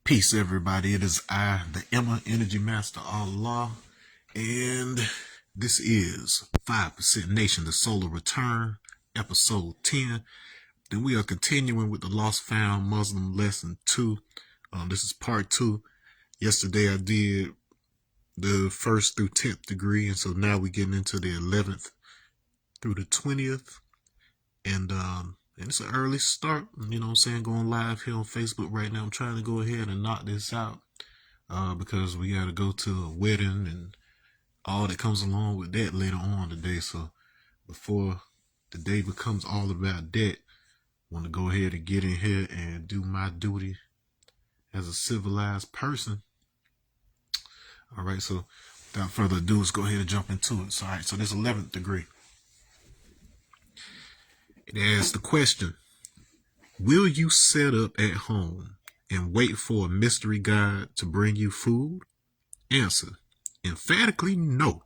Peace, everybody. It is I, the EMA Energy Master Allah, and this is 5% Nation, the Solar Return, episode 10. Then we are continuing with the Lost Found Muslim lesson 2. This is part 2. Yesterday I did the 1st through 10th degree, and so now we're getting into the 11th through the 20th. And it's an early start, you know what I'm saying, going live here on Facebook right now. I'm trying to go ahead and knock this out because we got to go to a wedding and all that comes along with that later on today. So before the day becomes all about that, I want to go ahead and get in here and do my duty as a civilized person. All right, so without further ado, let's go ahead and jump into it. So, all right, so this 11th degree. It asks the question, will you set up at home and wait for a mystery God to bring you food? Answer, emphatically no.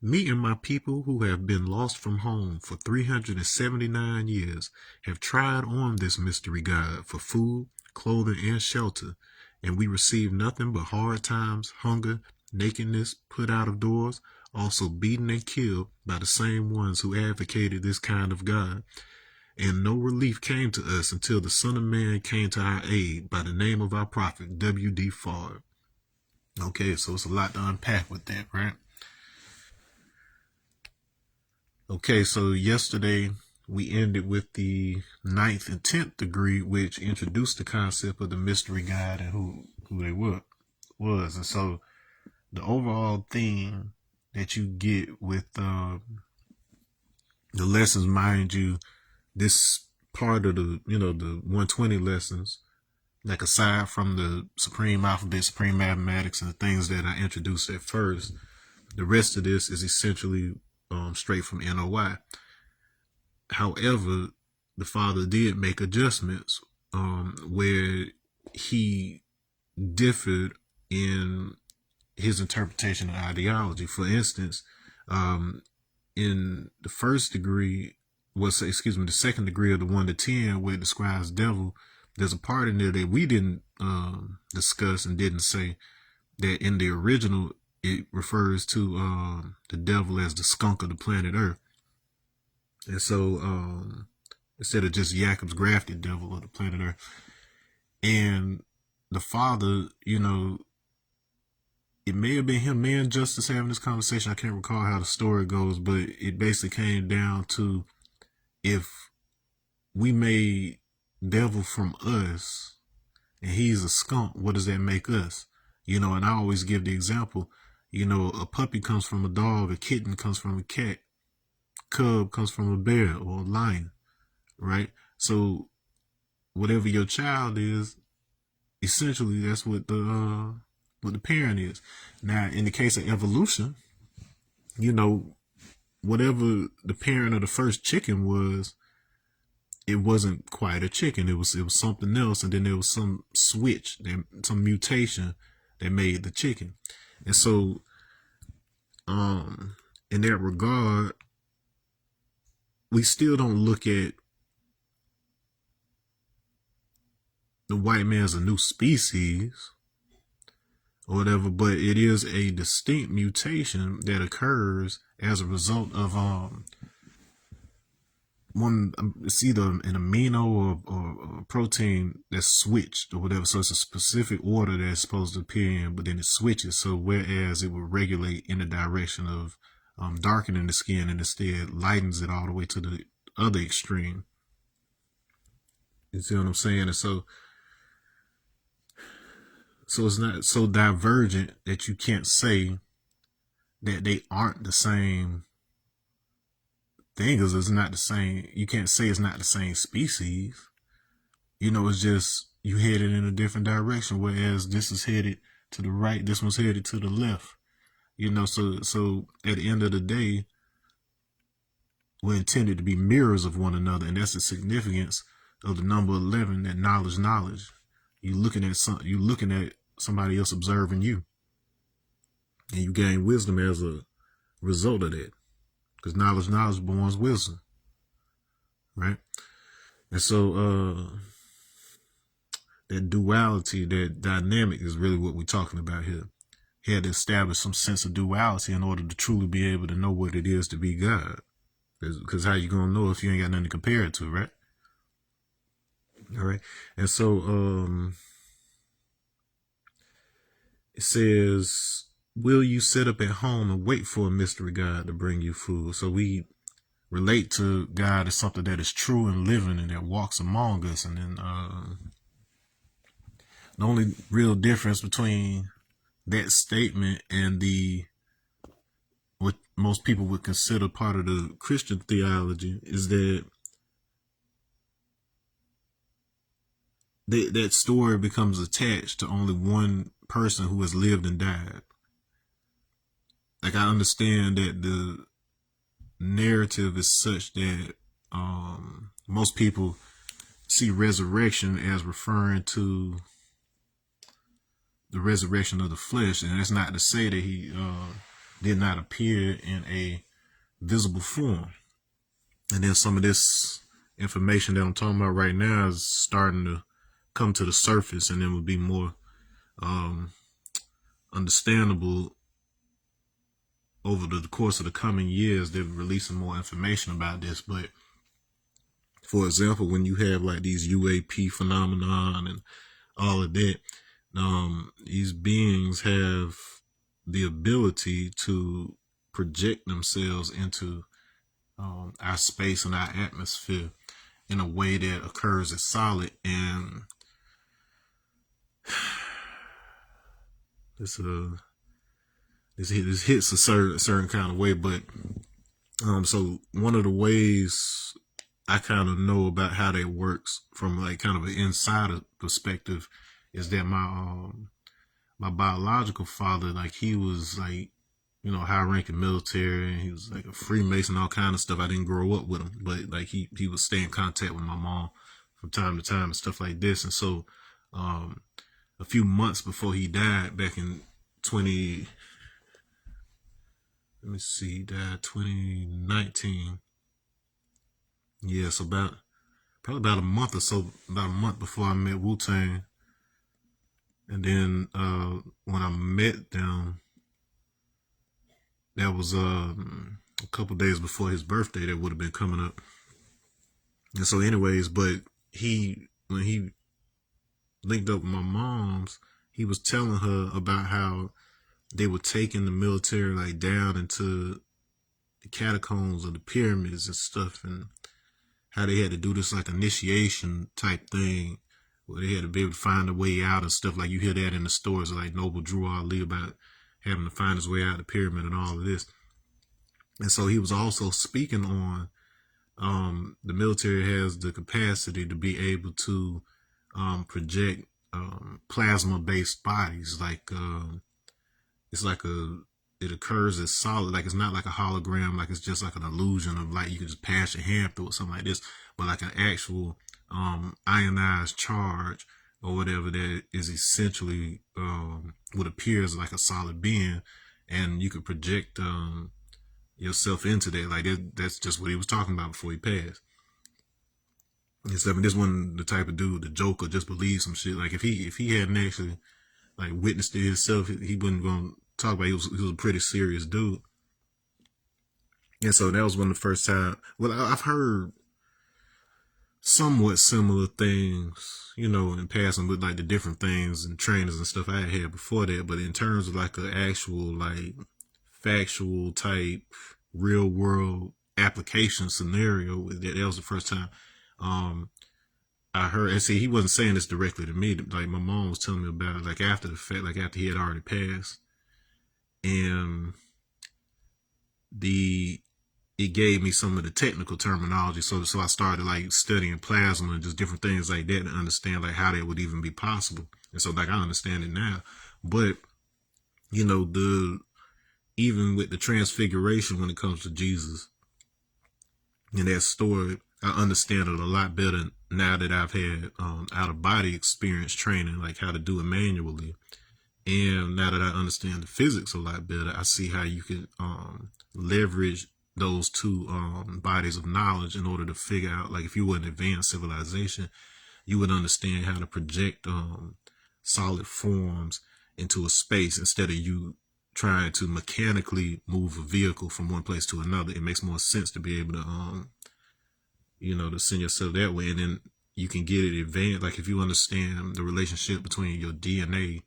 Me and my people who have been lost from home for 379 years have tried on this mystery God for food, clothing, and shelter, and we receive nothing but hard times, hunger, nakedness, put out of doors, also beaten and killed by the same ones who advocated this kind of God. And no relief came to us until the Son of Man came to our aid by the name of our prophet, W.D. Fard. Okay, so it's a lot to unpack with that, right? Okay, so yesterday we ended with the 9th and 10th degree, which introduced the concept of the mystery God and who they was. And so the overall theme that you get with the lessons, mind you, this part of the, the 120 lessons, like aside from the supreme alphabet, supreme mathematics, and the things that I introduced at first, the rest of this is essentially straight from NOI. However, the father did make adjustments where he differed in his interpretation of ideology. For instance, in the first degree, the second degree of the 1 to 10, where it describes devil, there's a part in there that we didn't discuss and didn't say, that in the original it refers to the devil as the skunk of the planet Earth. And so instead of just Jacob's grafted devil of the planet Earth. And the father, it may have been him, me and Justice having this conversation. I can't recall how the story goes, but it basically came down to, if we made devil from us and he's a skunk, what does that make us? And I always give the example, a puppy comes from a dog, a kitten comes from a cat, cub comes from a bear or a lion, right? So whatever your child is, essentially that's what the parent is. Now, in the case of evolution, whatever the parent of the first chicken was, it wasn't quite a chicken. It was something else, and then there was some switch, some mutation that made the chicken. And so, in that regard, we still don't look at the white man as a new species or whatever, but it is a distinct mutation that occurs as a result of it's either an amino or a protein that's switched or whatever. So it's a specific order that's supposed to appear in, but then it switches. So whereas it would regulate in the direction of darkening the skin, and instead lightens it all the way to the other extreme. You see what I'm saying? And so it's not so divergent that you can't say that they aren't the same thing, because it's not the same. You can't say it's not the same species. It's just you headed in a different direction, whereas this is headed to the right, this one's headed to the left. So at the end of the day, we're intended to be mirrors of one another, and that's the significance of the number 11, that knowledge. You're looking at somebody else observing you, and you gain wisdom as a result of that, because knowledge borns wisdom, right? And so that duality, that dynamic is really what we're talking about here. He had to establish some sense of duality in order to truly be able to know what it is to be God. Because how you gonna know if you ain't got nothing to compare it to, right? All right. And so it says, will you sit up at home and wait for a mystery God to bring you food? So we relate to God as something that is true and living and that walks among us. And then the only real difference between that statement and what most people would consider part of the Christian theology is that that story becomes attached to only one person who has lived and died. Like, I understand that the narrative is such that most people see resurrection as referring to the resurrection of the flesh, and that's not to say that he did not appear in a visible form. And then some of this information that I'm talking about right now is starting to come to the surface, and then will be more understandable over the course of the coming years. They're releasing more information about this. But for example, when you have like these UAP phenomenon and all of that, these beings have the ability to project themselves into our space and our atmosphere in a way that occurs as solid. And this hits a certain kind of way. But so one of the ways I kind of know about how that works from like kind of an insider perspective is that my biological father, like, he was like, you know, high ranking military, and he was like a Freemason, all kind of stuff. I didn't grow up with him, but like he would stay in contact with my mom from time to time and stuff like this. And so a few months before he died, back in he died 2019. Yeah, so probably about a month or so, about a month before I met Wu-Tang. And then when I met them, that was a couple days before his birthday that would have been coming up. And so anyways, but when he linked up with my mom's, he was telling her about how they were taking the military like down into the catacombs of the pyramids and stuff, and how they had to do this like initiation type thing where they had to be able to find a way out and stuff. Like, you hear that in the stories of like Noble Drew Ali about having to find his way out of the pyramid and all of this. And so he was also speaking on the military has the capacity to be able to project plasma-based bodies. Like, it's like it occurs as solid. Like, it's not like a hologram, like it's just like an illusion of like you can just pass your hand through it, something like this, but like an actual ionized charge or whatever that is essentially what appears like a solid being, and you could project yourself into that. Like, that's just what he was talking about before he passed. And stuff. And this wasn't the type of dude, the joker, just believe some shit. Like, if he hadn't actually like witnessed it himself, he wasn't gonna talk about it. He was a pretty serious dude. And so that was one of the first time. Well, I've heard somewhat similar things, you know, in passing with like the different things and trainers and stuff I had before that. But in terms of like an actual like factual type real world application scenario, that was the first time I heard. And see, he wasn't saying this directly to me. Like, my mom was telling me about it like after the fact, like after he had already passed. And it gave me some of the technical terminology. So I started like studying plasma and just different things like that to understand like how that would even be possible. And so like I understand it now. But, you know, even with the transfiguration when it comes to Jesus and that story, I understand it a lot better now that I've had out of body experience training, like how to do it manually. And now that I understand the physics a lot better, I see how you can leverage those two bodies of knowledge in order to figure out, like, if you were an advanced civilization, you would understand how to project solid forms into a space instead of you trying to mechanically move a vehicle from one place to another. It makes more sense to be able to to send yourself that way, and then you can get it advanced. Like if you understand the relationship between your DNA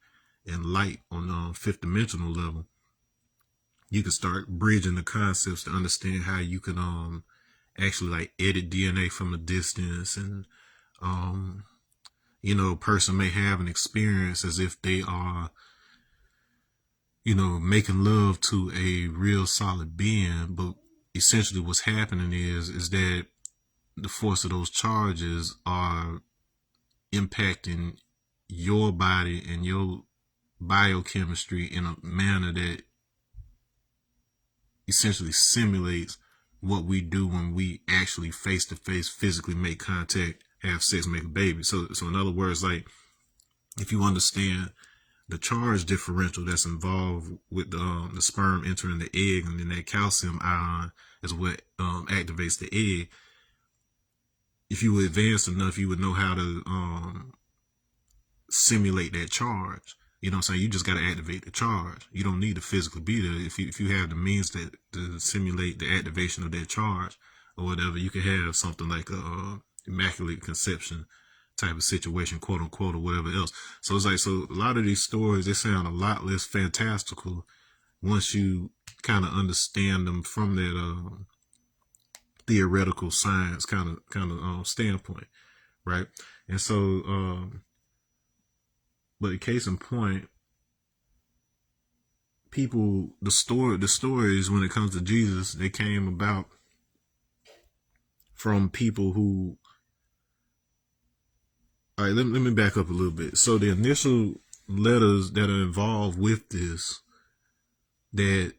and light on fifth dimensional level, you can start bridging the concepts to understand how you can actually like edit DNA from a distance. And a person may have an experience as if they are making love to a real solid being, but essentially what's happening is that the force of those charges are impacting your body and your biochemistry in a manner that essentially simulates what we do when we actually face to face physically make contact, have sex, make a baby. So in other words, like if you understand the charge differential that's involved with the sperm entering the egg, and then that calcium ion is what activates the egg. If you were advanced enough, you would know how to simulate that charge. You know what I'm saying? You just got to activate the charge. You don't need to physically be there. If you have the means to simulate the activation of that charge or whatever, you can have something like a immaculate conception type of situation, quote unquote, or whatever else. So it's like, so a lot of these stories, they sound a lot less fantastical once you kind of understand them from that theoretical science kind of standpoint, right? And so, but case in point, the stories when it comes to Jesus, they came about from people who. All right, let me back up a little bit. So the initial letters that are involved with this, that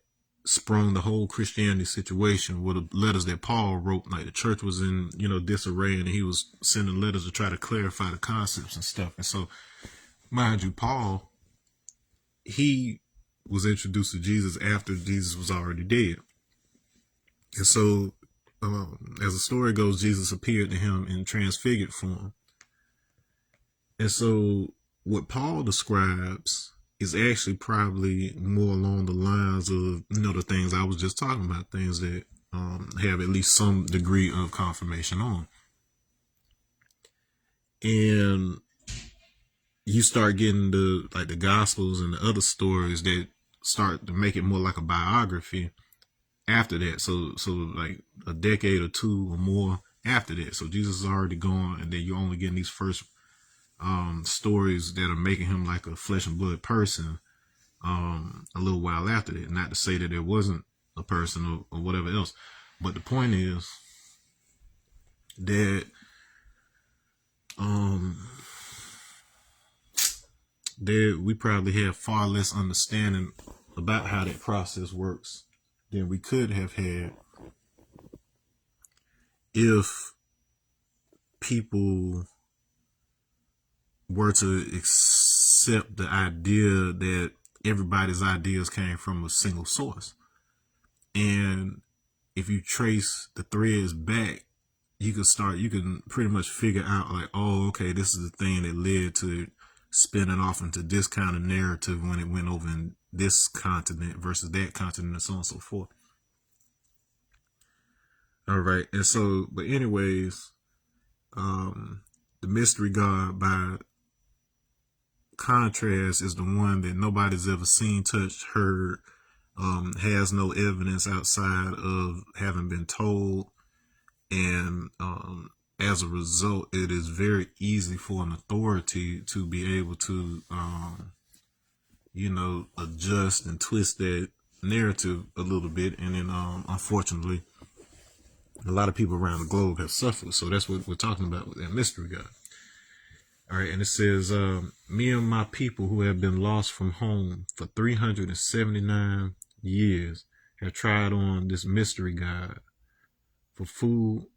sprung the whole Christianity situation, were the letters that Paul wrote. Like the church was in, disarray, and he was sending letters to try to clarify the concepts and stuff. And so, mind you, Paul, he was introduced to Jesus after Jesus was already dead. And so, as the story goes, Jesus appeared to him in transfigured form. And so what Paul describes is actually probably more along the lines of, the things I was just talking about, things that have at least some degree of confirmation on. And you start getting the Gospels and the other stories that start to make it more like a biography after that. So like a decade or two or more after that. So Jesus is already gone, and then you're only getting these first stories that are making him like a flesh and blood person a little while after that. Not to say that there wasn't a person or whatever else, but the point is that we probably have far less understanding about how that process works than we could have had if people were to accept the idea that everybody's ideas came from a single source. And if you trace the threads back, you can pretty much figure out like, oh, okay, this is the thing that led to spinning off into this kind of narrative when it went over in this continent versus that continent, and so on and so forth. All right. And so, but anyways, the mystery God, by contrast, is the one that nobody's ever seen, touched, heard, has no evidence outside of having been told. And as a result, it is very easy for an authority to be able to, adjust and twist that narrative a little bit. And then, unfortunately, a lot of people around the globe have suffered. So that's what we're talking about with that mystery God. All right, and it says, me and my people who have been lost from home for 379 years have tried on this mystery God for food,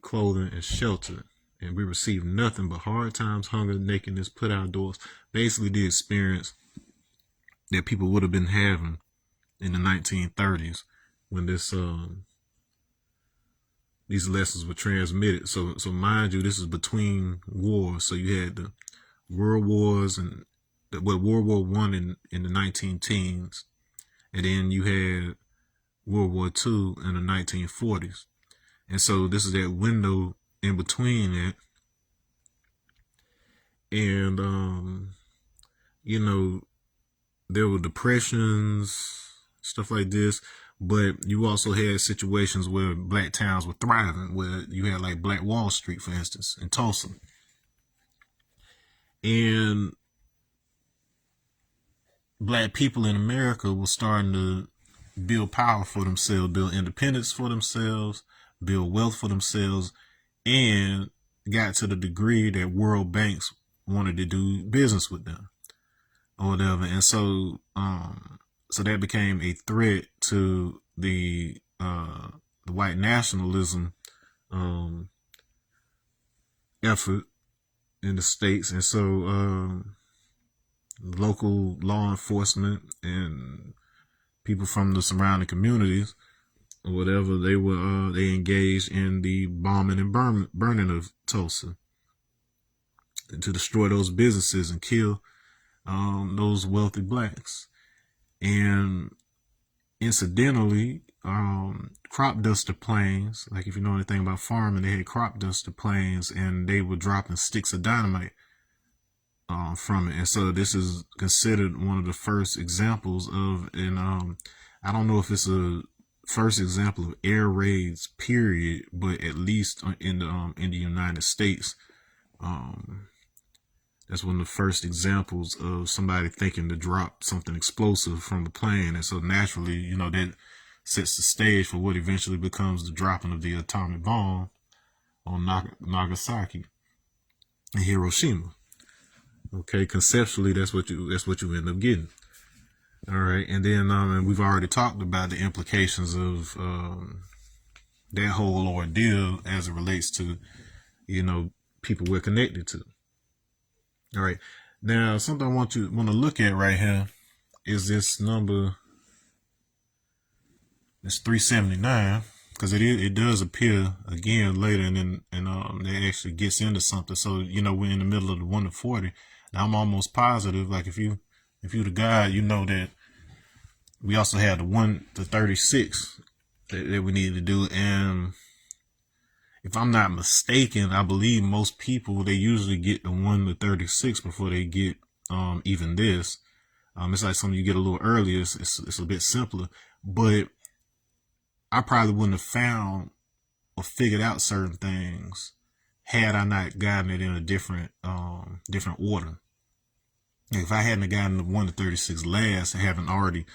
clothing, and shelter. And we receive nothing but hard times, hunger, nakedness, put outdoors. Basically the experience that people would have been having in the 1930s when this these lessons were transmitted. So mind you, this is between wars. So you had the World Wars and World War One in the 19 teens, and then you had World War Two in the 1940s. And so this is that window in between it. And you know, there were depressions, stuff like this, but you also had situations where black towns were thriving, where you had like Black Wall Street, for instance, in Tulsa. And black people in America were starting to build power for themselves, build independence for themselves, build wealth for themselves, and got to the degree that world banks wanted to do business with them or whatever. And so so that became a threat to the white nationalism effort in the States. And so local law enforcement and people from the surrounding communities or whatever, they engaged in the bombing and burning of Tulsa to destroy those businesses and kill those wealthy blacks. And incidentally, crop duster planes, like if you know anything about farming, they had crop duster planes and they were dropping sticks of dynamite from it. And so this is considered one of the first examples of, and I don't know if it's a first example of air raids, period, but at least in the United States, that's one of the first examples of somebody thinking to drop something explosive from the plane. And so naturally, you know, that sets the stage for what eventually becomes the dropping of the atomic bomb on Nagasaki and Hiroshima. Okay, conceptually, that's what you end up getting. All right, and then and we've already talked about the implications of that whole ordeal as it relates to, you know, people we're connected to. All right, now something I want to look at right here is this number. It's 379 because it does appear again later, and then it actually gets into something. So you know we're in the middle of the 1 to 40. Now I'm almost positive, like if you're the guy, you know that we also had the 1 to 36 that we needed to do. And if I'm not mistaken, I believe most people, they usually get the 1 to 36 before they get even this. It's like something you get a little earlier. It's a bit simpler, but I probably wouldn't have found or figured out certain things had I not gotten it in a different order. If I hadn't gotten the 1 to 36 last, haven't already,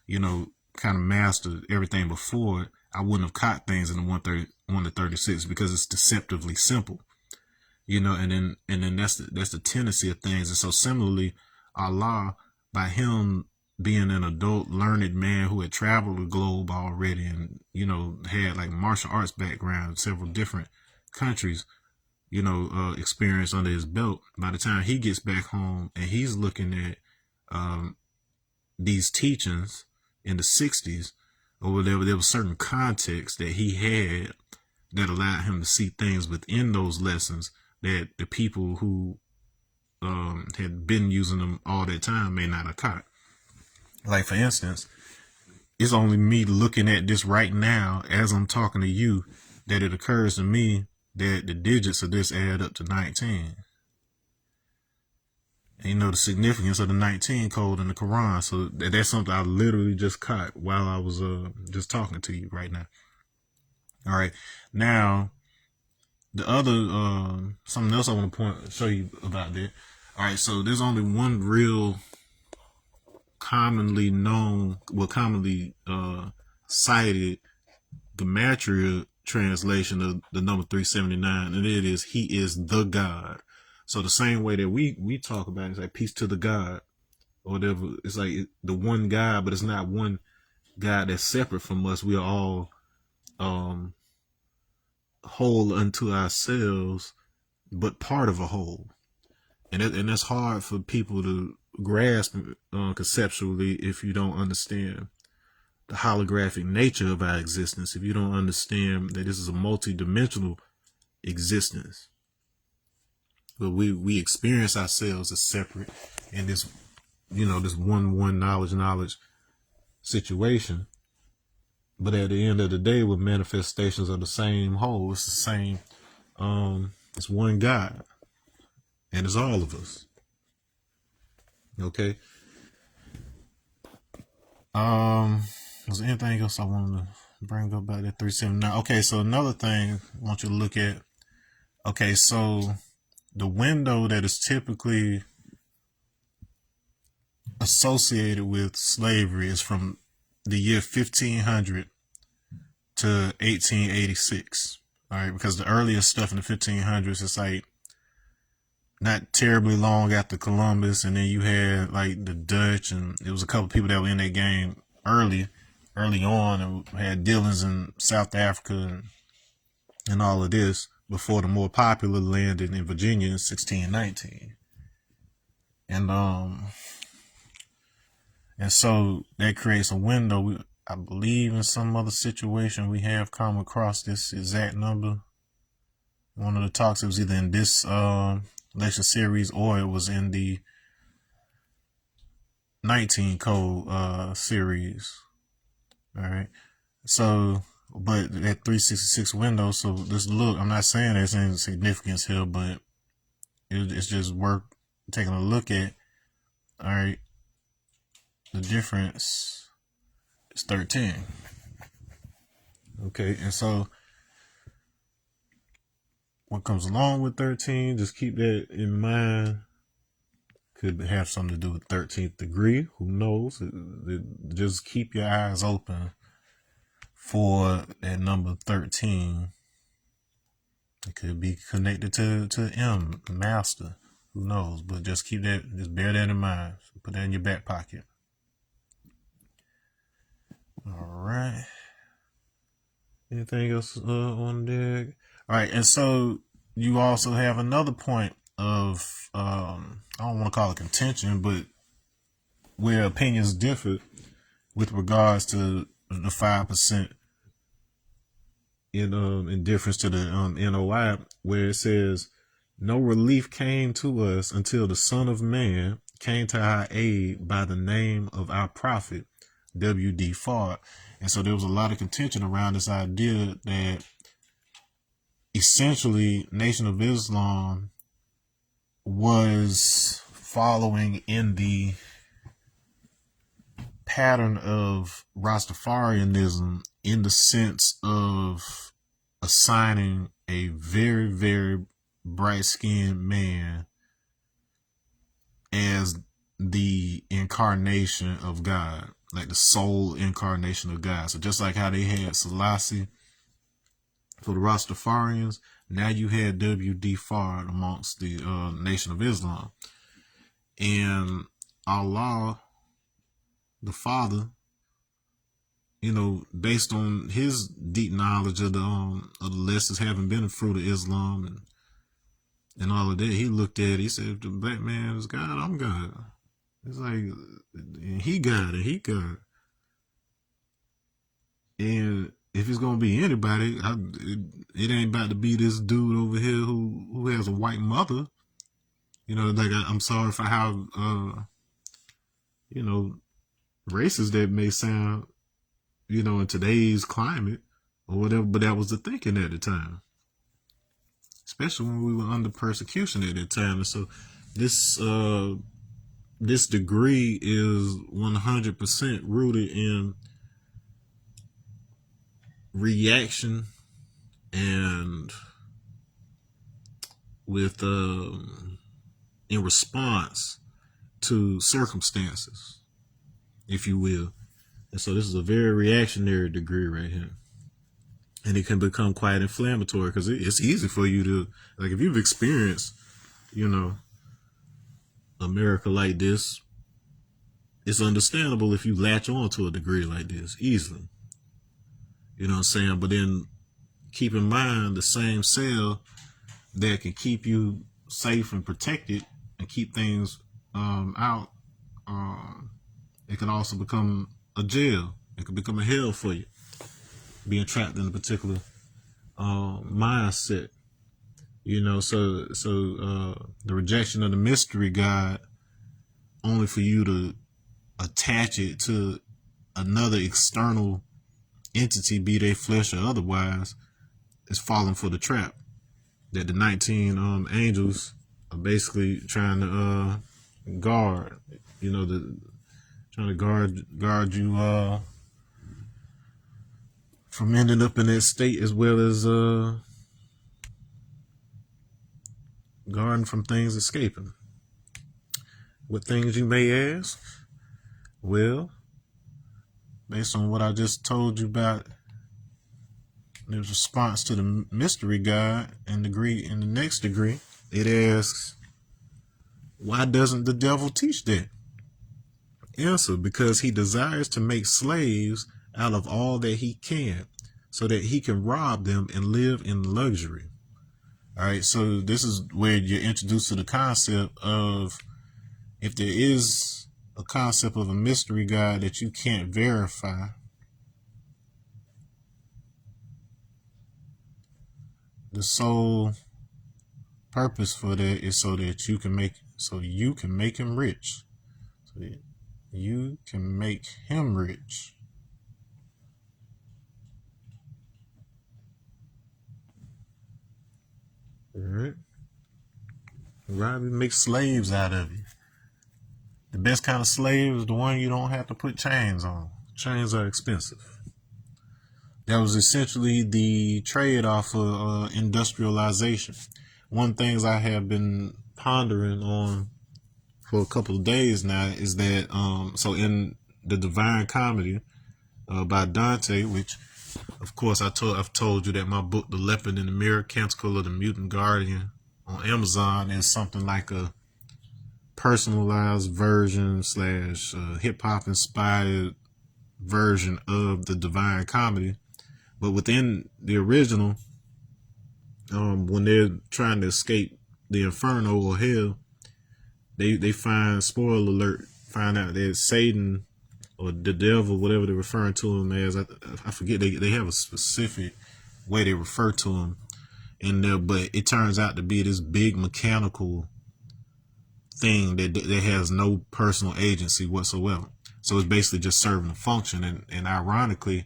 you know, kind of mastered everything before it, I wouldn't have caught things in the 1 to 36 because it's deceptively simple, you know. And then that's the tendency of things. And so similarly, Allah, by him being an adult, learned man who had traveled the globe already and, you know, had like martial arts background in several different countries, you know, experience under his belt. By the time he gets back home and he's looking at these teachings in the 60s or whatever, there was certain context that he had that allowed him to see things within those lessons that the people who had been using them all that time may not have caught. Like, for instance, it's only me looking at this right now as I'm talking to you that it occurs to me that the digits of this add up to 19. And you know the significance of the 19 code in the Quran. So that's something I literally just caught while I was just talking to you right now. All right. Now, the other, something else I want to show you about that. All right. So there's only one real commonly known, commonly cited Gematria translation of the number 379, and it is, he is the God. So the same way that we talk about it, it's like peace to the God or whatever. It's like the one God, but it's not one God that's separate from us. We are all whole unto ourselves, but part of a whole. And that's hard for people to grasp conceptually if you don't understand the holographic nature of our existence, if you don't understand that this is a multi-dimensional existence, but we experience ourselves as separate in this, this one knowledge situation. But at the end of the day, we're manifestations of the same whole. It's the same. It's one God, and it's all of us. Okay. Was there anything else I wanted to bring up about that 379? Okay, so another thing I want you to look at. Okay, so the window that is typically associated with slavery is from the year 1500 to 1886. All right, because the earliest stuff in the 1500s is like not terribly long after Columbus, and then you had like the Dutch, and there was a couple people that were in that game early on, and had dealings in South Africa and all of this before the more popular landed in Virginia in 1619. And so that creates a window. I believe in some other situation we have come across this exact number. One of the talks, it was either in this lecture series or it was in the 19 code series. All right. So, but that 366 window, so this look, I'm not saying there's any significance here, but it's just worth taking a look at. All right. The difference is 13. Okay. And so what comes along with 13, just keep that in mind. Could have something to do with 13th degree. Who knows? Just keep your eyes open for that number 13. It could be connected to M, master. Who knows? But just bear that in mind. Put that in your back pocket. All right. Anything else on deck? All right. And so you also have another point of, I don't want to call it contention, but where opinions differ with regards to the 5% in difference to the NOI, where it says no relief came to us until the Son of Man came to our aid by the name of our prophet W.D. Fard. And so there was a lot of contention around this idea that essentially Nation of Islam was following in the pattern of Rastafarianism in the sense of assigning a very, very bright-skinned man as the incarnation of God, like the sole incarnation of God. So just like how they had Selassie for the Rastafarians, now you had W.D. Fard amongst the Nation of Islam. And Allah, the Father, based on his deep knowledge of the lessons having been a fruit of Islam and all of that, he looked at it, he said, if the black man is God, I'm God. It's like, he God and he God. And if it's gonna be anybody, it ain't about to be this dude over here who has a white mother. Like I'm sorry for how racist that may sound, in today's climate or whatever, but that was the thinking at the time, especially when we were under persecution at that time. And so this degree is 100% rooted in reaction and with in response to circumstances, if you will. And so this is a very reactionary degree right here. And it can become quite inflammatory because it's easy for you to, like, if you've experienced, America like this, it's understandable if you latch on to a degree like this easily. You know what I'm saying? But then keep in mind the same cell that can keep you safe and protected and keep things out, it can also become a jail It could become a hell for you, being trapped in a particular mindset. The rejection of the mystery God, only for you to attach it to another external entity, be they flesh or otherwise, is falling for the trap that the 19 angels are basically trying to guard. Trying to guard you from ending up in that state, as well as guarding from things escaping. What things, you may ask? Well, based on what I just told you about, there's response to the mystery God in the next degree. It asks, why doesn't the devil teach that? Answer, because he desires to make slaves out of all that he can, so that he can rob them and live in luxury. All right, so this is where you're introduced to the concept of, if there is a concept of a mystery God that you can't verify, the sole purpose for that is so you can make him rich. So that you can make him rich. All right. Right, we make slaves out of you. The best kind of slave is the one you don't have to put chains on. Chains are expensive. That was essentially the trade-off for industrialization. One of the things I have been pondering on for a couple of days now is that so in the Divine Comedy by Dante, which of course I've told you that my book, The Leopard in the Mirror, Canticle of the Mutant Guardian, on Amazon, is something like a personalized version / hip hop inspired version of the Divine Comedy. But within the original, when they're trying to escape the Inferno or Hell, they find, spoiler alert, find out that Satan or the devil, whatever they're referring to him as, I forget, they have a specific way they refer to him in there, but it turns out to be this big mechanical thing that has no personal agency whatsoever. So it's basically just serving a function, and ironically,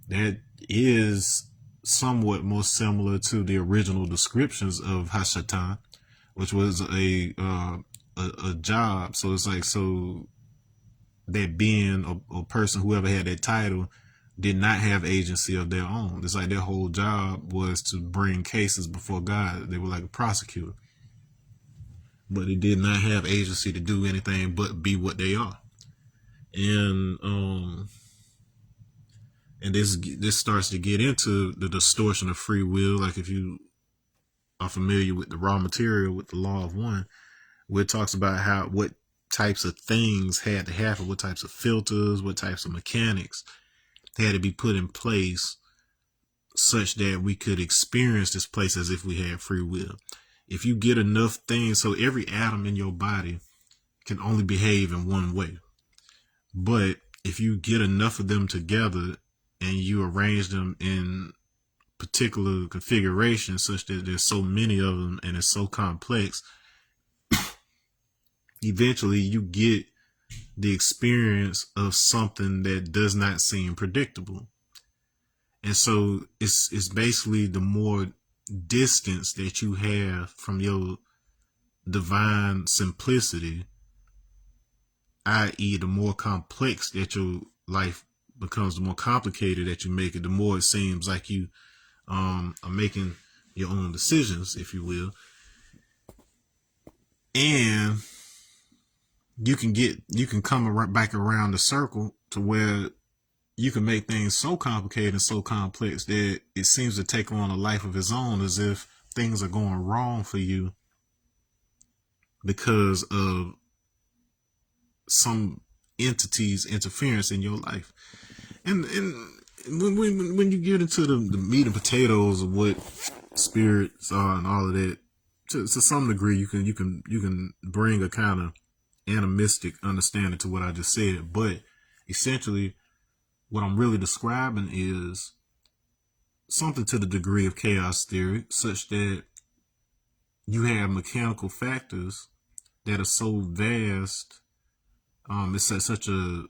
that is somewhat more similar to the original descriptions of Hashatan, which was a job. So it's like, so that being a person, whoever had that title, did not have agency of their own. It's like their whole job was to bring cases before God. They were like a prosecutor, but they did not have agency to do anything but be what they are. And this starts to get into the distortion of free will. Like, if you are familiar with the raw material, with the law of one, where it talks about what types of things had to happen, what types of filters, what types of mechanics had to be put in place such that we could experience this place as if we had free will. If you get enough things, so every atom in your body can only behave in one way. But if you get enough of them together and you arrange them in particular configurations such that there's so many of them and it's so complex, eventually you get the experience of something that does not seem predictable. And so it's basically the more distance that you have from your divine simplicity, i.e. the more complex that your life becomes, the more complicated that you make it, the more it seems like you are making your own decisions, if you will. And you can come back around the circle to where you can make things so complicated and so complex that it seems to take on a life of its own, as if things are going wrong for you because of some entity's interference in your life. And when you get into the meat and potatoes of what spirits are and all of that, to some degree, you can bring a kind of animistic understanding to what I just said. But essentially, what I'm really describing is something to the degree of chaos theory, such that you have mechanical factors that are so vast. It's such a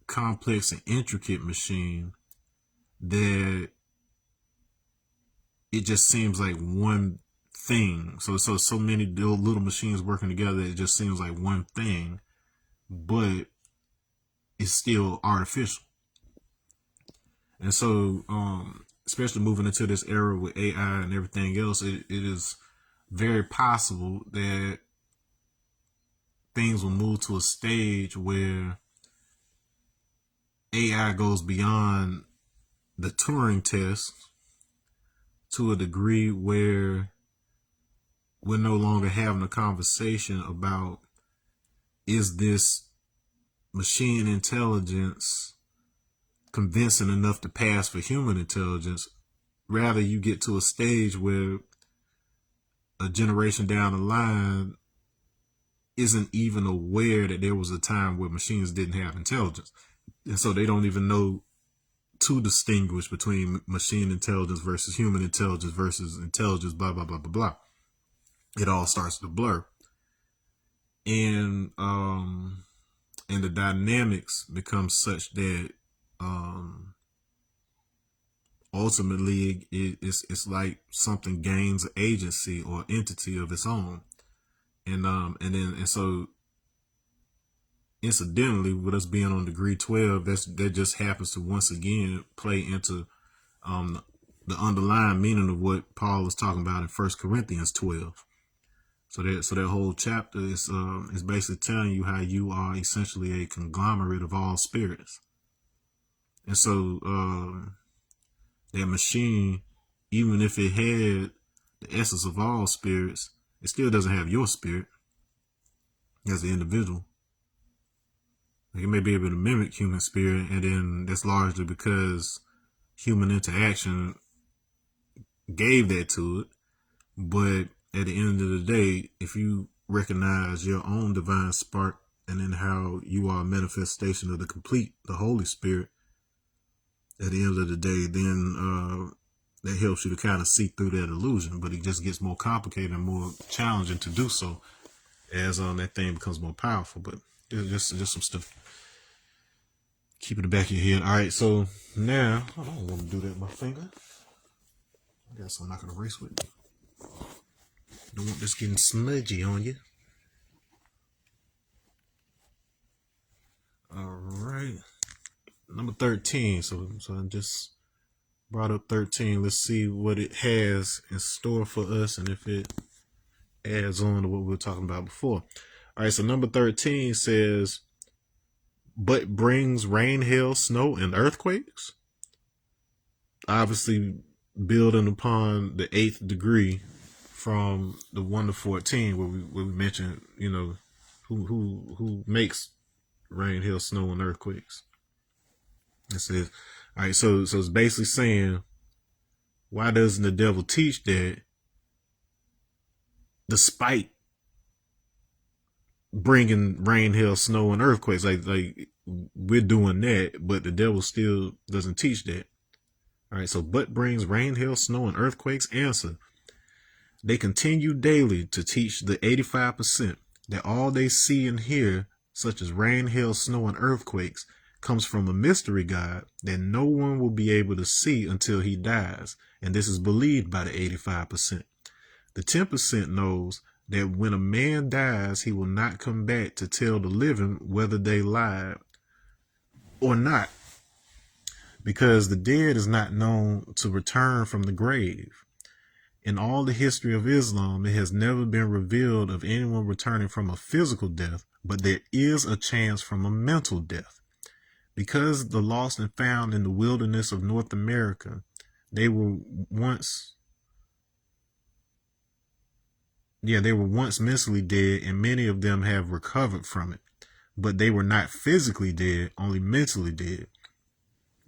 complex and intricate machine that it just seems like one thing. So many little machines working together, it just seems like one thing, but it's still artificial. And so, especially moving into this era with AI and everything else, it is very possible that things will move to a stage where AI goes beyond the Turing test to a degree where we're no longer having a conversation about, is this machine intelligence convincing enough to pass for human intelligence. Rather, you get to a stage where a generation down the line isn't even aware that there was a time where machines didn't have intelligence. And so they don't even know to distinguish between machine intelligence versus human intelligence versus intelligence, blah, blah, blah, blah, blah. It all starts to blur. And the dynamics become such that ultimately it's like something gains agency or entity of its own. And so incidentally, with us being on degree 12, that just happens to once again play into the underlying meaning of what Paul is talking about in 1 Corinthians 12. So that whole chapter is basically telling you how you are essentially a conglomerate of all spirits. And so that machine, even if it had the essence of all spirits, it still doesn't have your spirit as an individual. Like, it may be able to mimic human spirit, and then that's largely because human interaction gave that to it. But at the end of the day, if you recognize your own divine spark and then how you are a manifestation of the Holy Spirit, at the end of the day, then that helps you to kind of see through that illusion. But it just gets more complicated and more challenging to do so as that thing becomes more powerful. But just some stuff. Keep it in the back of your head. All right, so now I don't want to do that with my finger. I guess I'm not gonna erase with it. Don't want this getting smudgy on you. All right, number 13. So I just brought up 13. Let's see what it has in store for us and if it adds on to what we were talking about before. All right, so number 13 says, but brings rain, hail, snow, and earthquakes. Obviously, building upon the 8th degree from the 1 to 14, where we mentioned, who makes rain, hail, snow, and earthquakes. It says, all right, so it's basically saying, why doesn't the devil teach that despite bringing rain, hail, snow, and earthquakes, like we're doing that, but the devil still doesn't teach that. All right, so but brings rain, hail, snow, and earthquakes. Answer: they continue daily to teach the 85% that all they see and hear, such as rain, hail, snow, and earthquakes, comes from a mystery God that no one will be able to see until he dies, and this is believed by the 85%. The 10% knows that when a man dies, he will not come back to tell the living whether they lied or not, because the dead is not known to return from the grave. In all the history of Islam, it has never been revealed of anyone returning from a physical death, but there is a chance from a mental death. Because the lost and found in the wilderness of North America, they were once mentally dead, and many of them have recovered from it. But they were not physically dead, only mentally dead.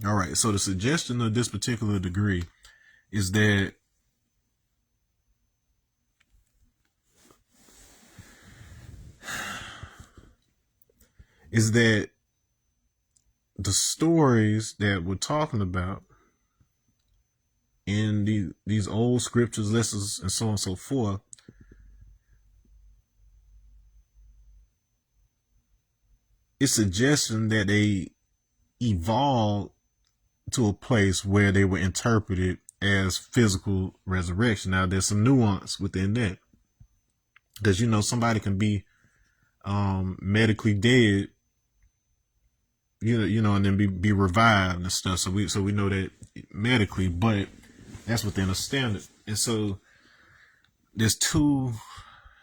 All right, so the suggestion of this particular degree is that the stories that we're talking about in these old scriptures, lessons, and so on and so forth, it's suggesting that they evolved to a place where they were interpreted as physical resurrection. Now, there's some nuance within that, because somebody can be medically dead, and then be revived and stuff. So we know that medically, but that's within a standard. And so there's two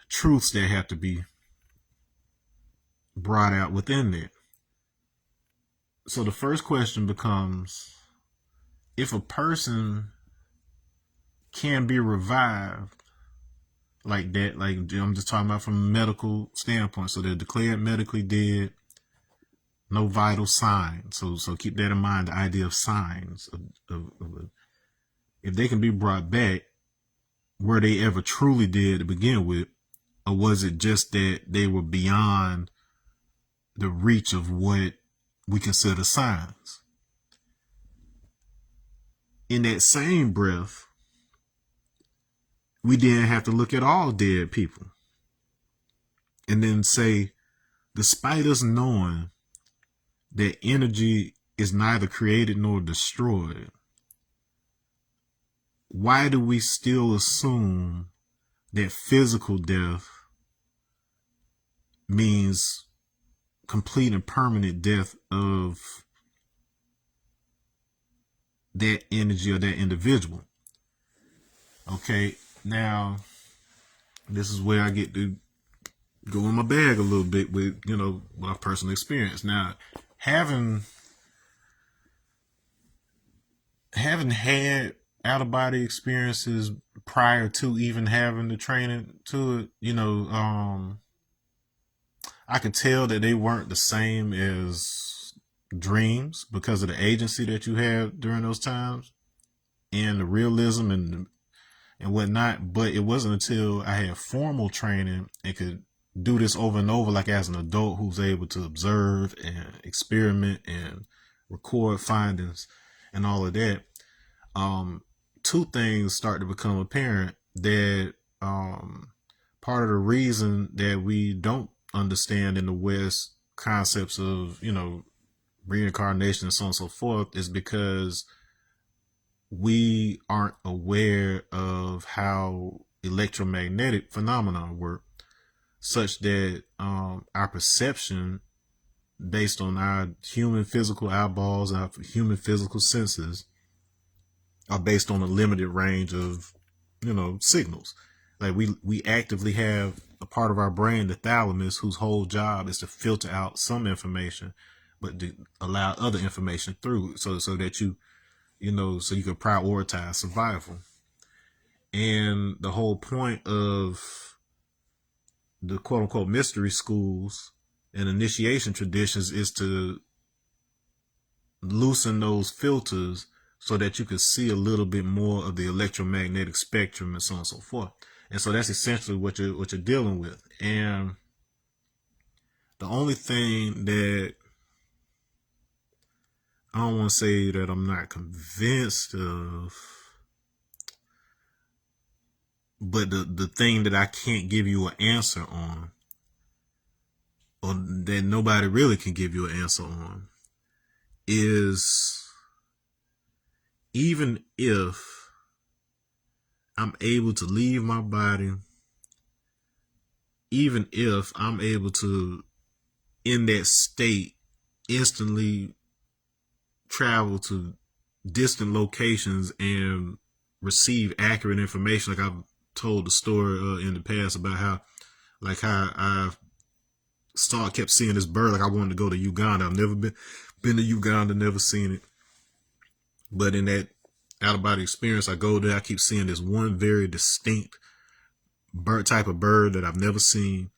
truths that have to be brought out within that. So the first question becomes, if a person can be revived like that, like I'm just talking about from a medical standpoint, so they're declared medically dead, no vital signs. So keep that in mind, the idea of signs. If they can be brought back, were they ever truly dead to begin with? Or was it just that they were beyond the reach of what we consider signs? In that same breath, we then have to look at all dead people and then say, despite us knowing that energy is neither created nor destroyed, why do we still assume that physical death means complete and permanent death of that energy or that individual? Okay, now this is where I get to go in my bag a little bit with, my personal experience. Now, having had out of body experiences prior to even having the training to it, I could tell that they weren't the same as dreams because of the agency that you have during those times and the realism and whatnot. But it wasn't until I had formal training and could do this over and over, like as an adult who's able to observe and experiment and record findings and all of that, two things start to become apparent. That part of the reason that we don't understand in the West concepts of, reincarnation and so on and so forth is because we aren't aware of how electromagnetic phenomena work, such that our perception based on our human physical eyeballs, our human physical senses, are based on a limited range of, signals. Like we actively have a part of our brain, the thalamus, whose whole job is to filter out some information, but to allow other information through, so that so you can prioritize survival. And the whole point of the quote unquote mystery schools and initiation traditions is to loosen those filters so that you can see a little bit more of the electromagnetic spectrum and so on and so forth. And so that's essentially what you're dealing with. And the only thing that I don't want to say that I'm not convinced of, but the thing that I can't give you an answer on, or that nobody really can give you an answer on, is even if I'm able to leave my body, even if I'm able to, in that state, instantly travel to distant locations and receive accurate information, like I've told the story in the past about how I kept seeing this bird. Like I wanted to go to Uganda. I've never been to Uganda, never seen it. But in that out of body experience, I go there, I keep seeing this one very distinct type of bird that I've never seen.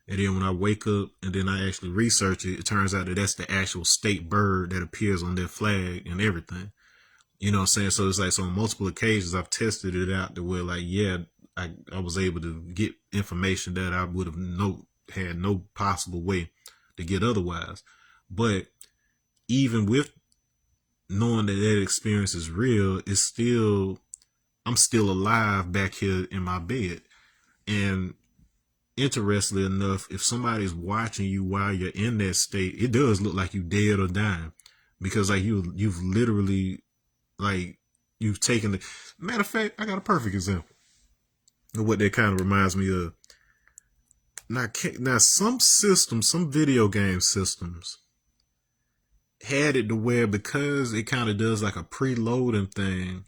And then when I wake up and then I actually research it, it turns out that that's the actual state bird that appears on their flag and everything. You know what I'm saying? So it's like, so on multiple occasions I've tested it out to where, like, yeah, I was able to get information that I would have had no possible way to get otherwise. But even with knowing that that experience is real, I'm still alive back here in my bed. And interestingly enough, if somebody's watching you while you're in that state, it does look like you dead or dying, because like you've literally, like, you've taken the matter of fact. I got a perfect example of what that kind of reminds me of. Now some systems, some video game systems had it to where, because it kind of does like a preloading thing,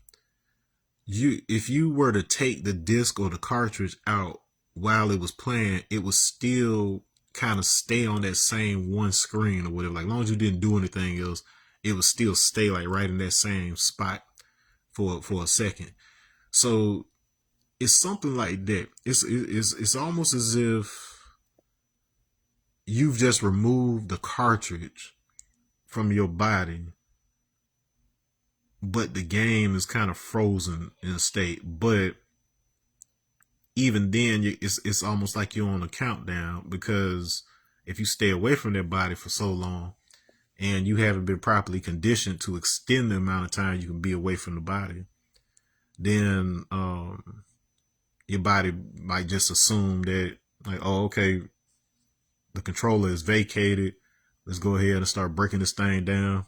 if you were to take the disc or the cartridge out while it was playing, it would still kind of stay on that same one screen or whatever. Like, as long as you didn't do anything else, it would still stay like right in that same spot for a second. So it's something like that. It's almost as if you've just removed the cartridge from your body, but the game is kind of frozen in a state. But even then, it's almost like you're on a countdown, because if you stay away from that body for so long and you haven't been properly conditioned to extend the amount of time you can be away from the body, then your body might just assume that, like, oh, okay, the controller is vacated. Let's go ahead and start breaking this thing down.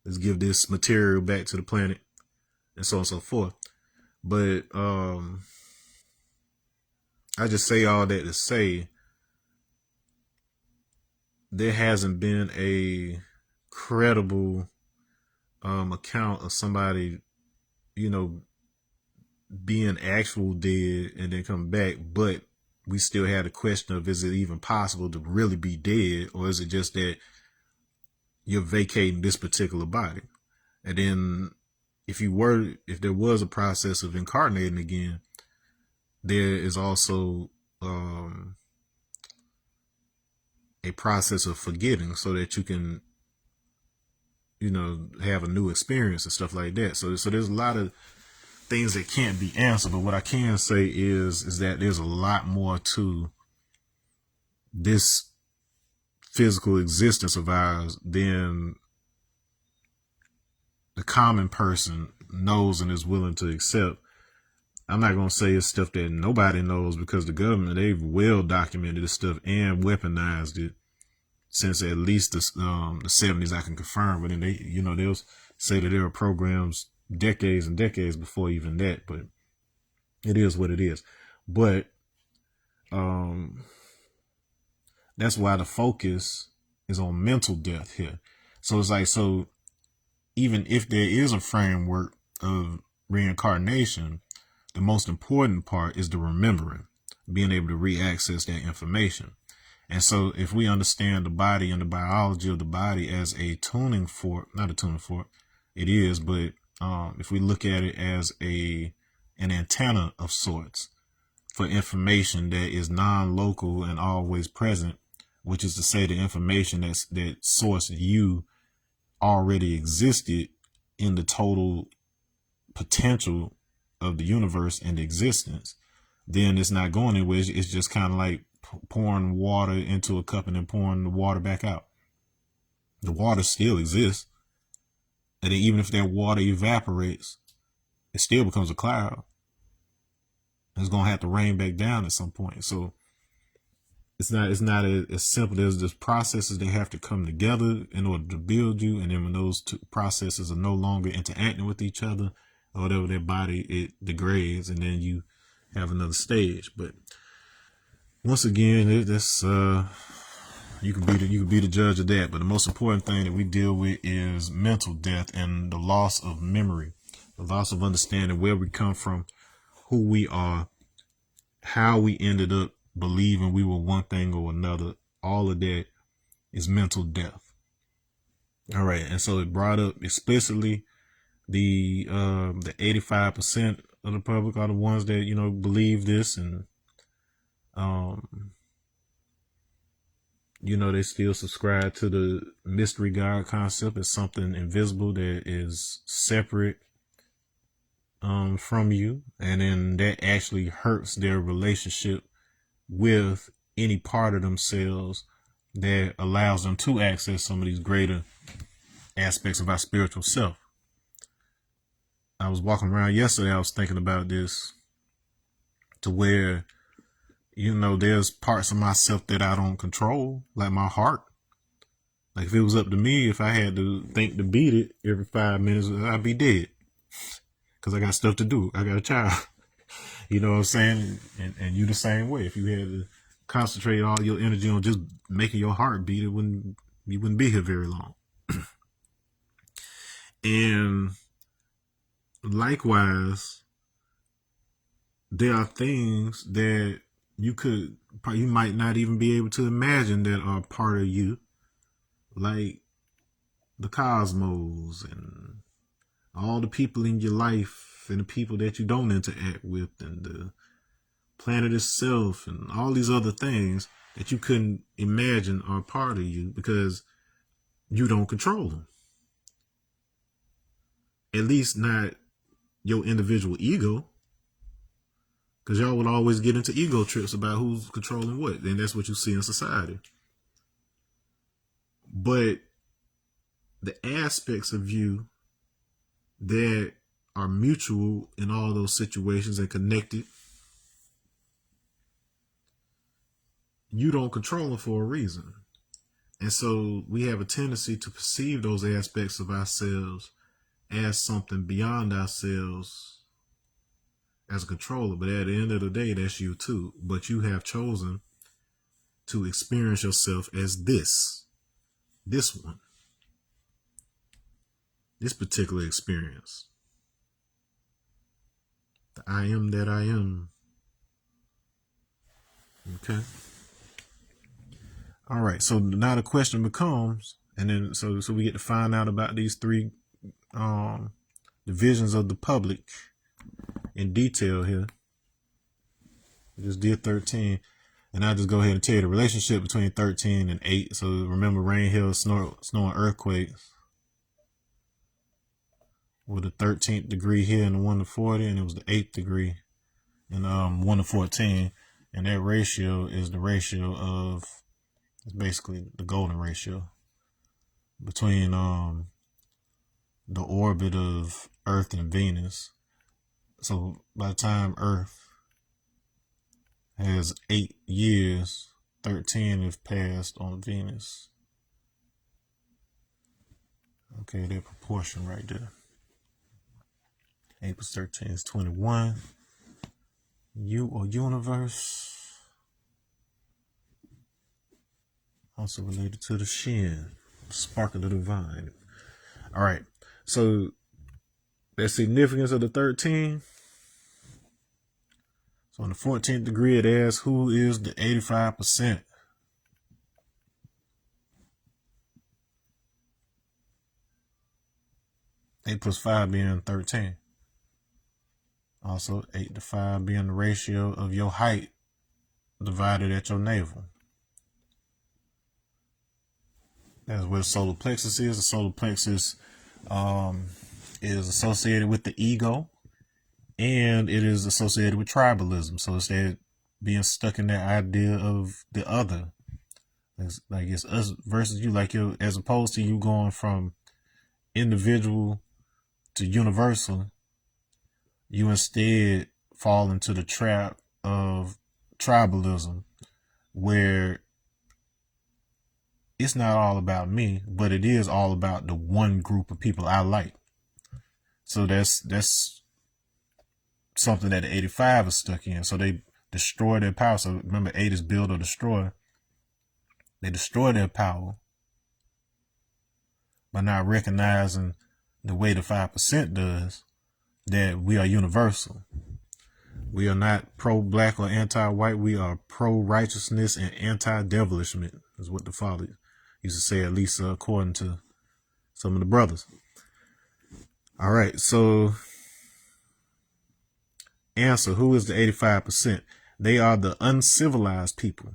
Let's give this material back to the planet, and so on and so forth. But I just say all that to say there hasn't been a credible account of somebody, being actual dead and then come back. But we still had a question of, is it even possible to really be dead, or is it just that you're vacating this particular body? And then if there was a process of incarnating again, there is also a process of forgetting, so that you can, have a new experience and stuff like that. So there's a lot of things that can't be answered. But what I can say is that there's a lot more to this physical existence of ours than the common person knows and is willing to accept. I'm not going to say it's stuff that nobody knows, because the government, they've well documented this stuff and weaponized it since at least the 70s. I can confirm, but then they'll say that there are programs decades and decades before even that. But it is what it is. But that's why the focus is on mental death here. So it's like, so even if there is a framework of reincarnation, the most important part is the remembering, being able to re-access that information. And so if we understand the body and the biology of the body as a tuning fork, not a tuning fork, it is, but if we look at it as an antenna of sorts for information that is non-local and always present, which is to say the information that source you already existed in the total potential of the universe and existence, then it's not going anywhere. It's just kind of like pouring water into a cup and then pouring the water back out. The water still exists. And then even if that water evaporates, it still becomes a cloud. It's going to have to rain back down at some point. So it's not as simple. There's just processes that have to come together in order to build you. And then when those two processes are no longer interacting with each other, or whatever, their body, it degrades, and then you have another stage. But once again, that's you can be the judge of that. But the most important thing that we deal with is mental death and the loss of memory, the loss of understanding where we come from, who we are, how we ended up believing we were one thing or another. All of that is mental death. All right, and so it brought up explicitly the 85% of the public are the ones that believe this, and they still subscribe to the mystery God concept as something invisible that is separate from you, and then that actually hurts their relationship with any part of themselves that allows them to access some of these greater aspects of our spiritual self. I was walking around yesterday, I was thinking about this, to where, there's parts of myself that I don't control, like my heart. Like if it was up to me, if I had to think to beat it every 5 minutes, I'd be dead. Because I got stuff to do. I got a child. You know what I'm saying? And you the same way. If you had to concentrate all your energy on just making your heart beat, you wouldn't be here very long. And likewise, there are things that you might not even be able to imagine that are part of you, like the cosmos and all the people in your life and the people that you don't interact with and the planet itself and all these other things that you couldn't imagine are part of you because you don't control them. At least not your individual ego, because y'all would always get into ego trips about who's controlling what, and that's what you see in society. But the aspects of you that are mutual in all those situations and connected, you don't control them for a reason. And so we have a tendency to perceive those aspects of ourselves as something beyond ourselves as a controller. But at the end of the day, that's you too. But you have chosen to experience yourself as this one, this particular experience. The I am that I am. Okay. All right. So now the question becomes, and then so we get to find out about these three divisions of the public in detail here. I just did 13, and I'll just go ahead and tell you the relationship between 13 and 8. So remember, rain, hail, snow, and earthquakes, with the 13th degree here in the 1 to 40, and it was the 8th degree in 1 to 14, and that ratio is the ratio of, it's basically the golden ratio between the orbit of Earth and Venus. So by the time Earth has 8 years, 13 have passed on Venus. Okay, that proportion right there. 8 plus 13 is 21. You or universe, also related to the Shin, spark of the divine. All right, so the significance of the 13. So on the 14th degree, it asks, who is the 85%? Eight plus 5 being 13. Also, 8 to 5 being the ratio of your height divided at your navel. That's where the solar plexus is. The solar plexus is associated with the ego, and it is associated with tribalism. So it's that being stuck in that idea of the other. It's like it's us versus you, like you, as opposed to you going from individual to universal. You instead fall into the trap of tribalism, where it's not all about me, but it is all about the one group of people I like. So that's something that the 85 is stuck in. So they destroy their power. So remember, 8 is build or destroy. They destroy their power by not recognizing the way the 5% does, that we are universal. We are not pro-black or anti-white. We are pro-righteousness and anti-devilishment, is what the father used to say, at least according to some of the brothers. All right, so answer, who is the 85%? They are the uncivilized people,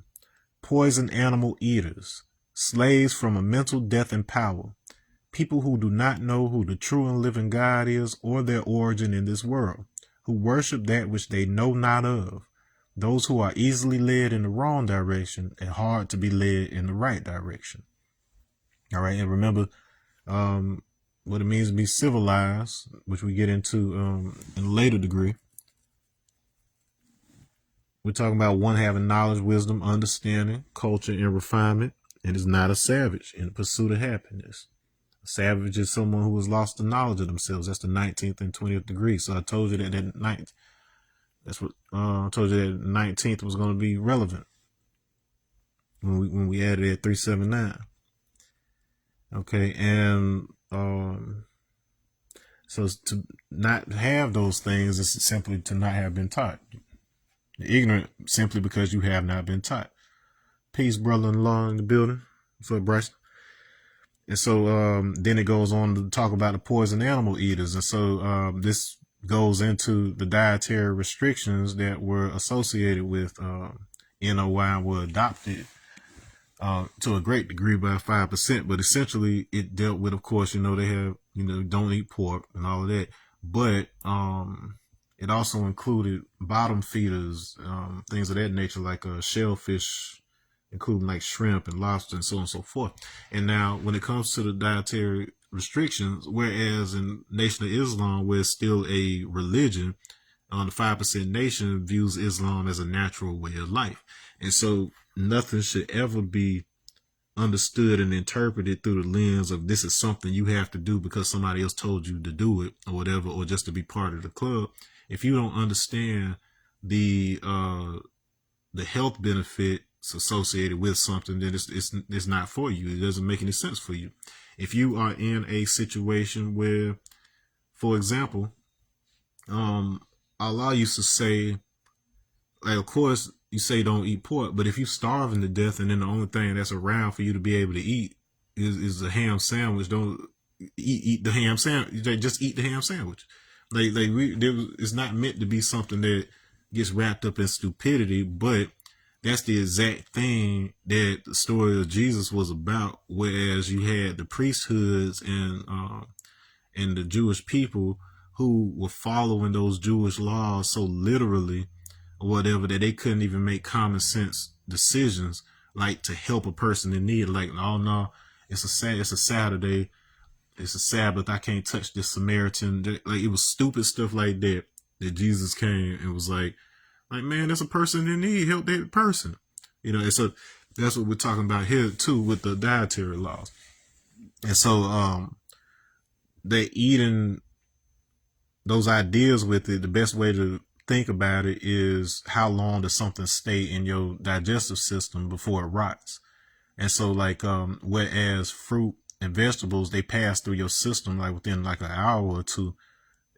poison animal eaters, slaves from a mental death and power, people who do not know who the true and living God is or their origin in this world, who worship that which they know not of, those who are easily led in the wrong direction and hard to be led in the right direction. All right, and remember, what it means to be civilized, which we get into in a later degree. We're talking about one having knowledge, wisdom, understanding, culture, and refinement, and is not a savage in the pursuit of happiness. A savage is someone who has lost the knowledge of themselves. That's the 19th and 20th degree. So I told you that ninth. That's what I told you that 19th was going to be relevant when we added that 379. Okay, and so to not have those things is simply to not have been taught. Ignorant simply because you have not been taught. Peace, brother-in-law in the building. What's up, Bryce? And so then it goes on to talk about the poison animal eaters. And so this goes into the dietary restrictions that were associated with NOI and were adopted to a great degree by 5%. But essentially it dealt with, of course, they have, don't eat pork and all of that. But it also included bottom feeders, things of that nature, like shellfish, including like shrimp and lobster and so on and so forth. And now when it comes to the dietary restrictions, whereas in Nation of Islam, where it's still a religion, the 5% nation views Islam as a natural way of life. And so nothing should ever be understood and interpreted through the lens of this is something you have to do because somebody else told you to do it or whatever, or just to be part of the club. If you don't understand the health benefits associated with something, then it's not for you. It doesn't make any sense for you. If you are in a situation where, for example, Allah used to say, like, of course, you say don't eat pork, but if you're starving to death and then the only thing that's around for you to be able to eat is a ham sandwich, don't eat the ham sandwich. Just eat the ham sandwich. It's not meant to be something that gets wrapped up in stupidity, but that's the exact thing that the story of Jesus was about. Whereas you had the priesthoods and the Jewish people who were following those Jewish laws so literally, or whatever, that they couldn't even make common sense decisions, like to help a person in need. Like, oh no, it's a Saturday, it's a Sabbath, I can't touch this Samaritan. Like, it was stupid stuff like that Jesus came and was like, man, there's a person in need, help that person. And so that's what we're talking about here too with the dietary laws. And so they eating those ideas with it. The best way to think about it is how long does something stay in your digestive system before it rots. And so like whereas fruit and vegetables, they pass through your system like within like an hour or two.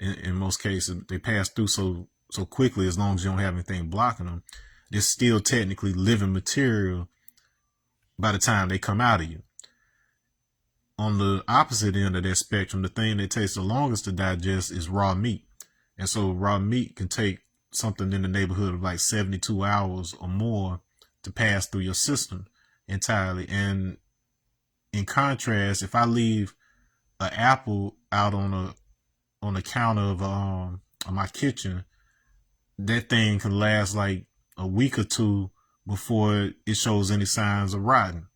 In most cases, they pass through so quickly, as long as you don't have anything blocking them. They're still technically living material by the time they come out of you. On the opposite end of that spectrum, the thing that takes the longest to digest is raw meat. And so raw meat can take something in the neighborhood of like 72 hours or more to pass through your system entirely. And in contrast, if I leave an apple out on the counter of my kitchen, that thing can last like a week or two before it shows any signs of rotting.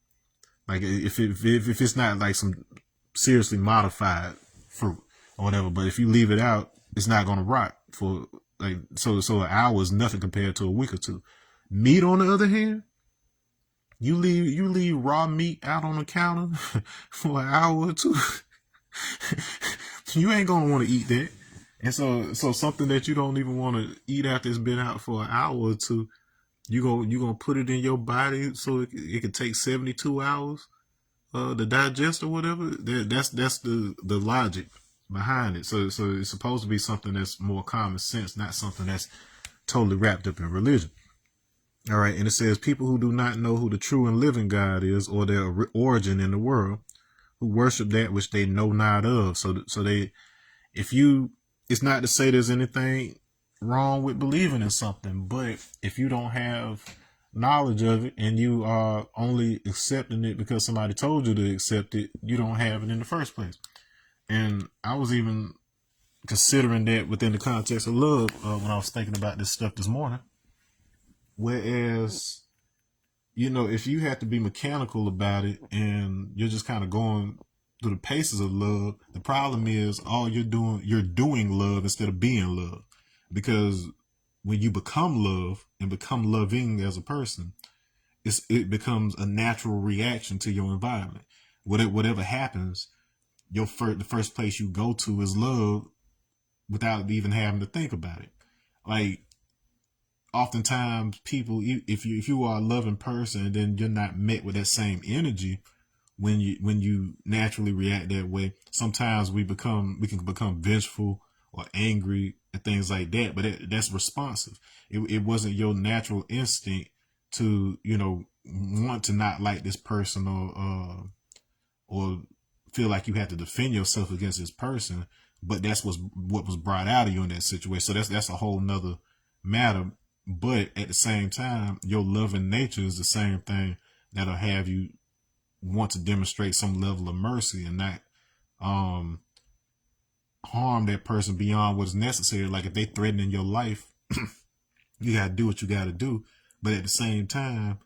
Like if it's not like some seriously modified fruit or whatever, but if you leave it out, it's not going to rot for like, so an hour is nothing compared to a week or two. Meat, on the other hand, you leave raw meat out on the counter for an hour or two. You ain't going to want to eat that. And so something that you don't even want to eat after it's been out for an hour or two, you gonna put it in your body so it can take 72 hours to digest or whatever. That's the logic behind it. So it's supposed to be something that's more common sense, not something that's totally wrapped up in religion. All right, and it says people who do not know who the true and living God is or their origin in the world, who worship that which they know not of. So they, it's not to say there's anything wrong with believing in something, but if you don't have knowledge of it and you are only accepting it because somebody told you to accept it, you don't have it in the first place. And I was even considering that within the context of love when I was thinking about this stuff this morning. Whereas, if you have to be mechanical about it and you're just kind of going through the paces of love. The problem is all you're doing love instead of being love. Because when you become love and become loving as a person, it becomes a natural reaction to your environment. Whatever happens, the first place you go to is love without even having to think about it. Like, oftentimes people, if you are a loving person, then you're not met with that same energy when you naturally react that way. Sometimes we can become vengeful or angry and things like that, but that's responsive. It wasn't your natural instinct to want to not like this person, or feel like you have to defend yourself against this person, but that's what was brought out of you in that situation. So that's a whole nother matter. But at the same time, your loving nature is the same thing that'll have you want to demonstrate some level of mercy and not harm that person beyond what's necessary. Like, if they threatening your life, you gotta do what you gotta do. But at the same time,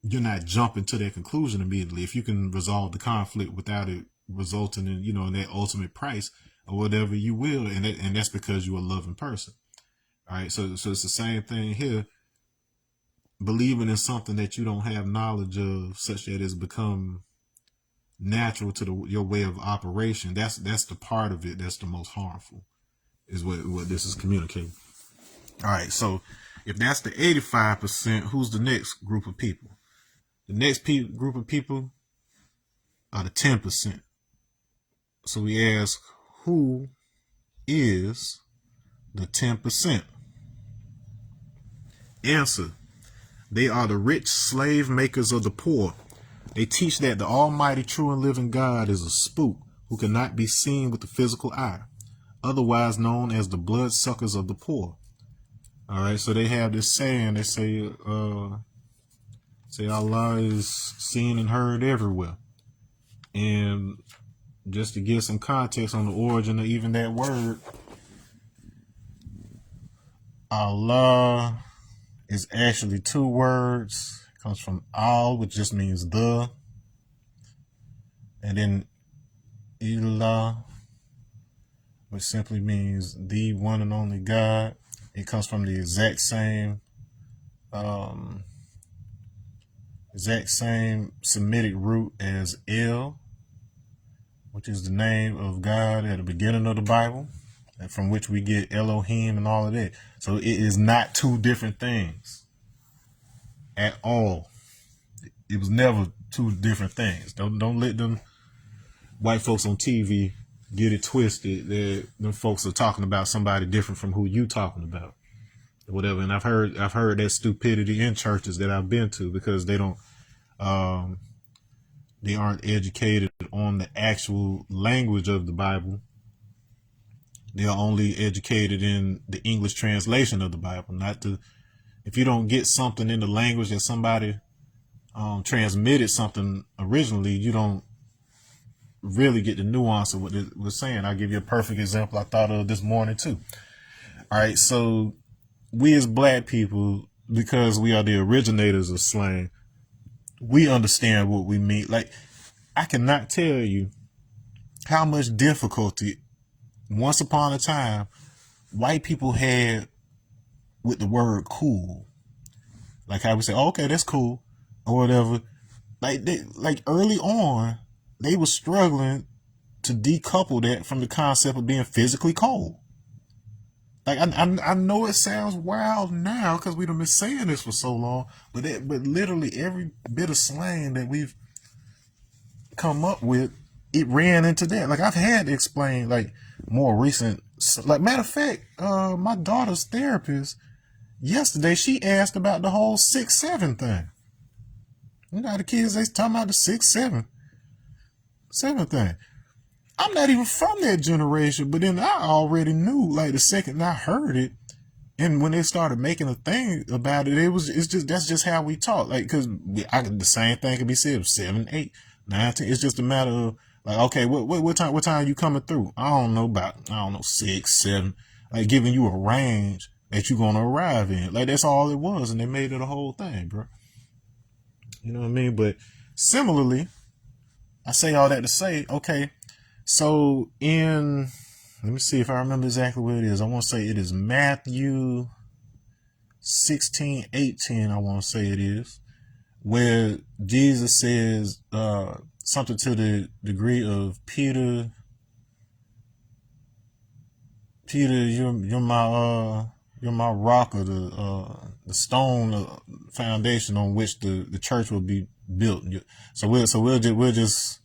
you're not jumping to that conclusion immediately. If you can resolve the conflict without it resulting in, in that ultimate price or whatever, you will. And that's because you're a loving person. All right. So it's the same thing here. Believing in something that you don't have knowledge of, such that it's become natural to your way of operation. That's the part of it that's the most harmful, is what this is communicating. All right. So if that's the 85%, who's the next group of people? The next group of people are the 10%. So we ask, who is the 10%? Answer: they are the rich slave makers of the poor. They teach that the almighty, true, and living God is a spook who cannot be seen with the physical eye, otherwise known as the bloodsuckers of the poor. All right, so they have this saying. They say Allah is seen and heard everywhere. And just to give some context on the origin of even that word, Allah is actually two words. It comes from al, which just means the, and then ilah, which simply means the one and only God. It comes from the exact same Semitic root as El, which is the name of God at the beginning of the Bible, and from which we get Elohim and all of that. So it is not two different things at all. It was never two different things. Don't let them white folks on TV get it twisted that them folks are talking about somebody different from who you talking about, or whatever. And I've heard that stupidity in churches that I've been to, because they aren't educated on the actual language of the Bible. They are only educated in the English translation of the Bible. If you don't get something in the language that somebody transmitted something originally, you don't really get the nuance of what it was saying. I'll give you a perfect example I thought of this morning too. All right, so we as black people, because we are the originators of slang, we understand what we mean. Like, I cannot tell you how much difficulty once upon a time white people had with the word cool. Like how we say, oh, okay, that's cool, or whatever. Like early on, they were struggling to decouple that from the concept of being physically cold. Like, I know it sounds wild now because we've been saying this for so long, but literally every bit of slang that we've come up with, it ran into that. Like, I've had to explain, like, more recent, like, matter of fact, my daughter's therapist yesterday, she asked about the whole 6'7" thing. You know, the kids, they talking about the 6'7" thing. I'm not even from that generation, but then I already knew, like, the second I heard it, and when they started making a thing about it, that's just how we talk. Like, cause the same thing can be said of 7, 8, 9, 10. It's just a matter of, like, okay, what time you coming through? I don't know, 6, 7, like, giving you a range that you're going to arrive in. Like, that's all it was. And they made it a whole thing, bro. You know what I mean? But similarly, I say all that to say, okay, so let me see if I remember exactly what it is. I want to say it is Matthew 16:18. I want to say it is, where Jesus says something to the degree of Peter, you're my rock, or the stone foundation on which the church will be built. So we'll just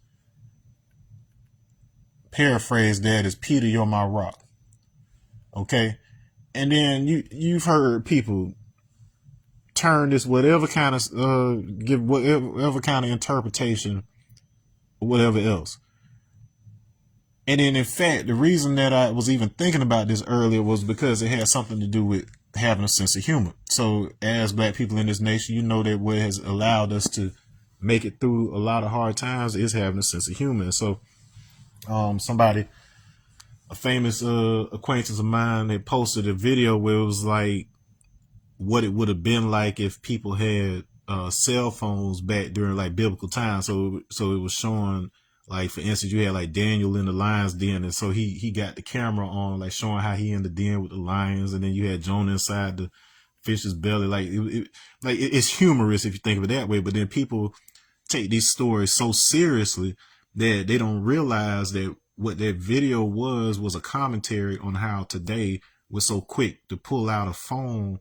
paraphrase that as Peter, you're my rock. Okay, and then you've heard people turn this whatever kind of give whatever kind of interpretation, or whatever else. And then, in fact, the reason that I was even thinking about this earlier was because it had something to do with having a sense of humor. So, as black people in this nation, you know that what has allowed us to make it through a lot of hard times is having a sense of humor. And so, a famous acquaintance of mine, had posted a video where it was like what it would have been like if people had cell phones back during like biblical times. So it was showing, like, for instance, you had like Daniel in the lion's den, and so he got the camera on, like showing how he in the den with the lions, and then you had Jonah inside the fish's belly. Like it's humorous if you think of it that way, but then people take these stories so seriously that they don't realize that what that video was a commentary on how today we're so quick to pull out a phone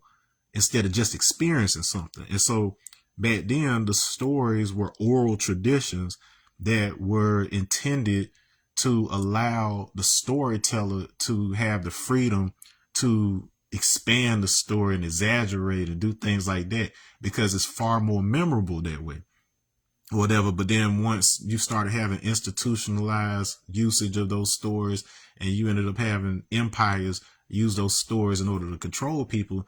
instead of just experiencing something. And so back then, the stories were oral traditions that were intended to allow the storyteller to have the freedom to expand the story and exaggerate and do things like that, because it's far more memorable that way, or whatever. But then once you started having institutionalized usage of those stories, and you ended up having empires use those stories in order to control people,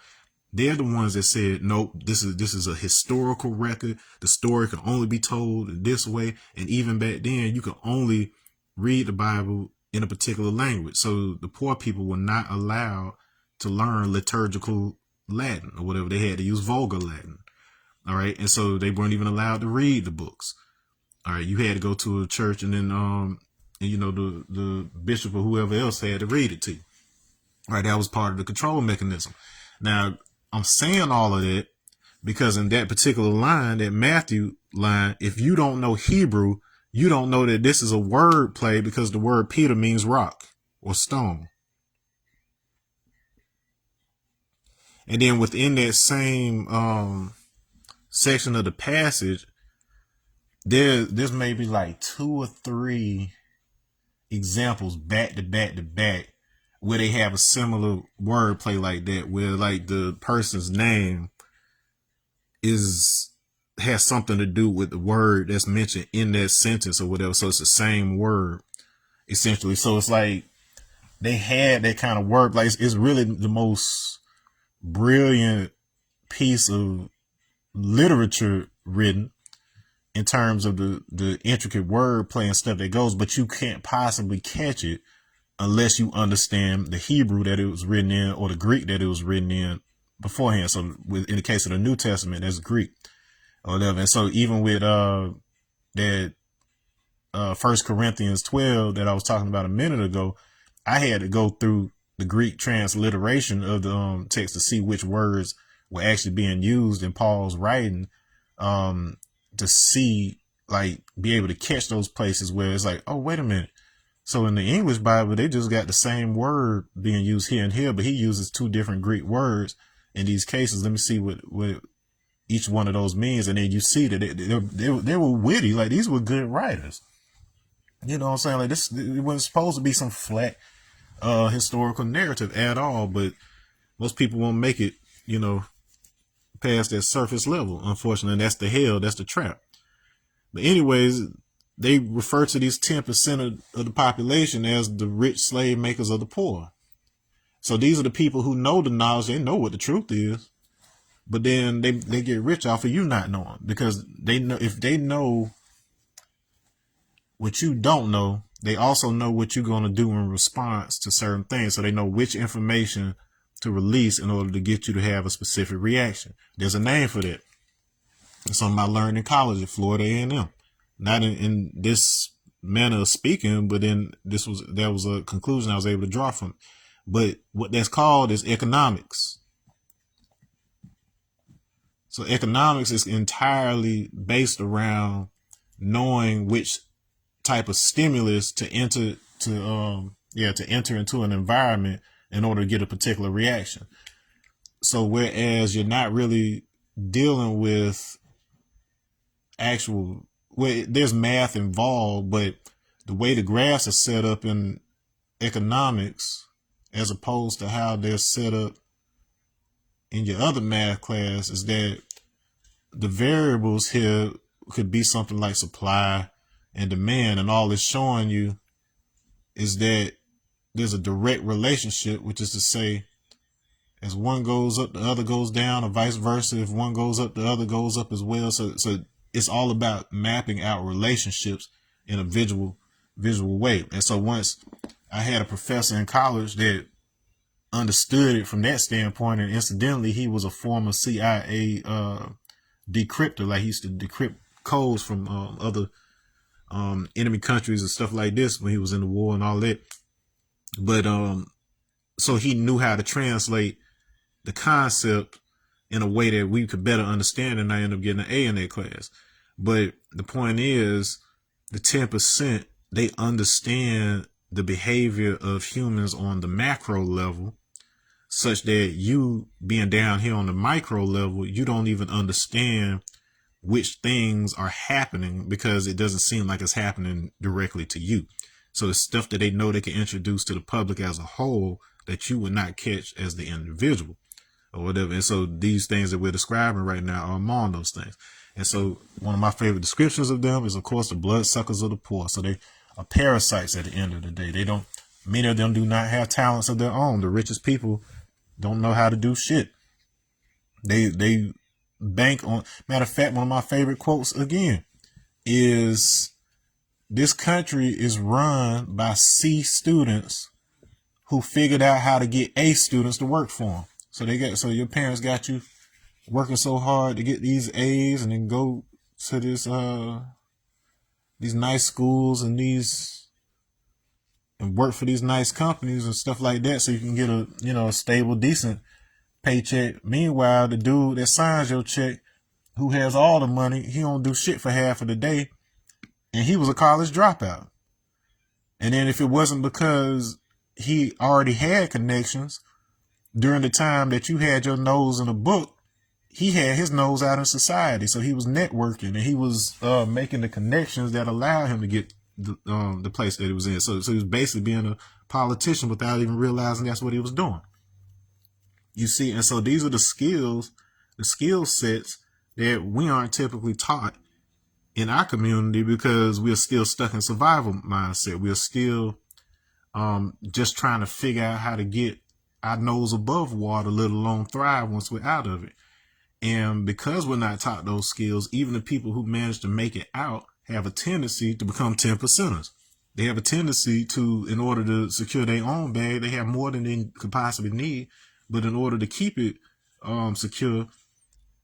they're the ones that said, nope, this is a historical record. The story can only be told this way. And even back then, you could only read the Bible in a particular language. So the poor people were not allowed to learn liturgical Latin or whatever. They had to use vulgar Latin. All right. And so they weren't even allowed to read the books. All right. You had to go to a church, and then, the bishop or whoever else had to read it to you. All right. That was part of the control mechanism. Now, I'm saying all of that because in that particular line, that Matthew line, if you don't know Hebrew, you don't know that this is a word play, because the word Peter means rock or stone. And then within that same section of the passage, there's maybe like 2 or 3 examples back to back to back where they have a similar word play like that, where like the person's name has something to do with the word that's mentioned in that sentence or whatever. So it's the same word essentially. So it's like they had that kind of word. Like it's really the most brilliant piece of literature written in terms of the intricate word play and stuff that goes, but you can't possibly catch it unless you understand the Hebrew that it was written in, or the Greek that it was written in beforehand. So in the case of the New Testament, that's Greek or whatever. And so even with that 1 Corinthians 12 that I was talking about a minute ago, I had to go through the Greek transliteration of the text to see which words were actually being used in Paul's writing, to see, like, be able to catch those places where it's like, oh, wait a minute. So in the English Bible, they just got the same word being used here and here, but he uses 2 different Greek words in these cases. Let me see what each one of those means. And then you see that they were witty. Like, these were good writers. You know what I'm saying? Like, this, it wasn't supposed to be some flat historical narrative at all, but most people won't make it, past that surface level. Unfortunately, that's the hell, that's the trap. But anyways, they refer to these 10% of the population as the rich slave makers of the poor. So these are the people who know the knowledge. They know what the truth is, but then they get rich off of you not knowing, because they know, if they know what you don't know, they also know what you're going to do in response to certain things. So they know which information to release in order to get you to have a specific reaction. There's a name for that. It's something I learned in college at Florida A&M. not in this manner of speaking, but then that was a conclusion I was able to draw from it. But what that's called is economics. So economics is entirely based around knowing which type of stimulus to enter to enter into an environment in order to get a particular reaction. So whereas you're not really dealing with actual, well, there's math involved, but the way the graphs are set up in economics, as opposed to how they're set up in your other math class, is that the variables here could be something like supply and demand, and all it's showing you is that there's a direct relationship, which is to say, as one goes up, the other goes down, or vice versa. If one goes up, the other goes up as well. So it's all about mapping out relationships in a visual way. And so once I had a professor in college that understood it from that standpoint, and incidentally, he was a former CIA decryptor. Like, he used to decrypt codes from other enemy countries and stuff like this when he was in the war and all that. But so he knew how to translate the concept in a way that we could better understand, and I ended up getting an A in that class. But the point is, the 10%, they understand the behavior of humans on the macro level, such that you being down here on the micro level, you don't even understand which things are happening because it doesn't seem like it's happening directly to you. So the stuff that they know they can introduce to the public as a whole that you would not catch as the individual or whatever. And so these things that we're describing right now are among those things. And so one of my favorite descriptions of them is, of course, the bloodsuckers of the poor. So they are parasites at the end of the day. Many of them do not have talents of their own. The richest people don't know how to do shit. They bank on, matter of fact, one of my favorite quotes again is, this country is run by C students who figured out how to get A students to work for them. So your parents got you working so hard to get these A's and then go to these nice schools and work for these nice companies and stuff like that, so you can get a stable, decent paycheck. Meanwhile, the dude that signs your check, who has all the money, he don't do shit for half of the day, and he was a college dropout. And then if it wasn't because he already had connections during the time that you had your nose in a book, he had his nose out in society. So he was networking, and he was making the connections that allowed him to get the place that he was in. So he was basically being a politician without even realizing that's what he was doing. You see, and so these are the skill sets that we aren't typically taught in our community because we're still stuck in survival mindset. We're still just trying to figure out how to get our nose above water, let alone thrive once we're out of it. And because we're not taught those skills, even the people who manage to make it out have a tendency to become 10%ers. They have a tendency to, in order to secure their own bag, they have more than they could possibly need. But in order to keep it secure,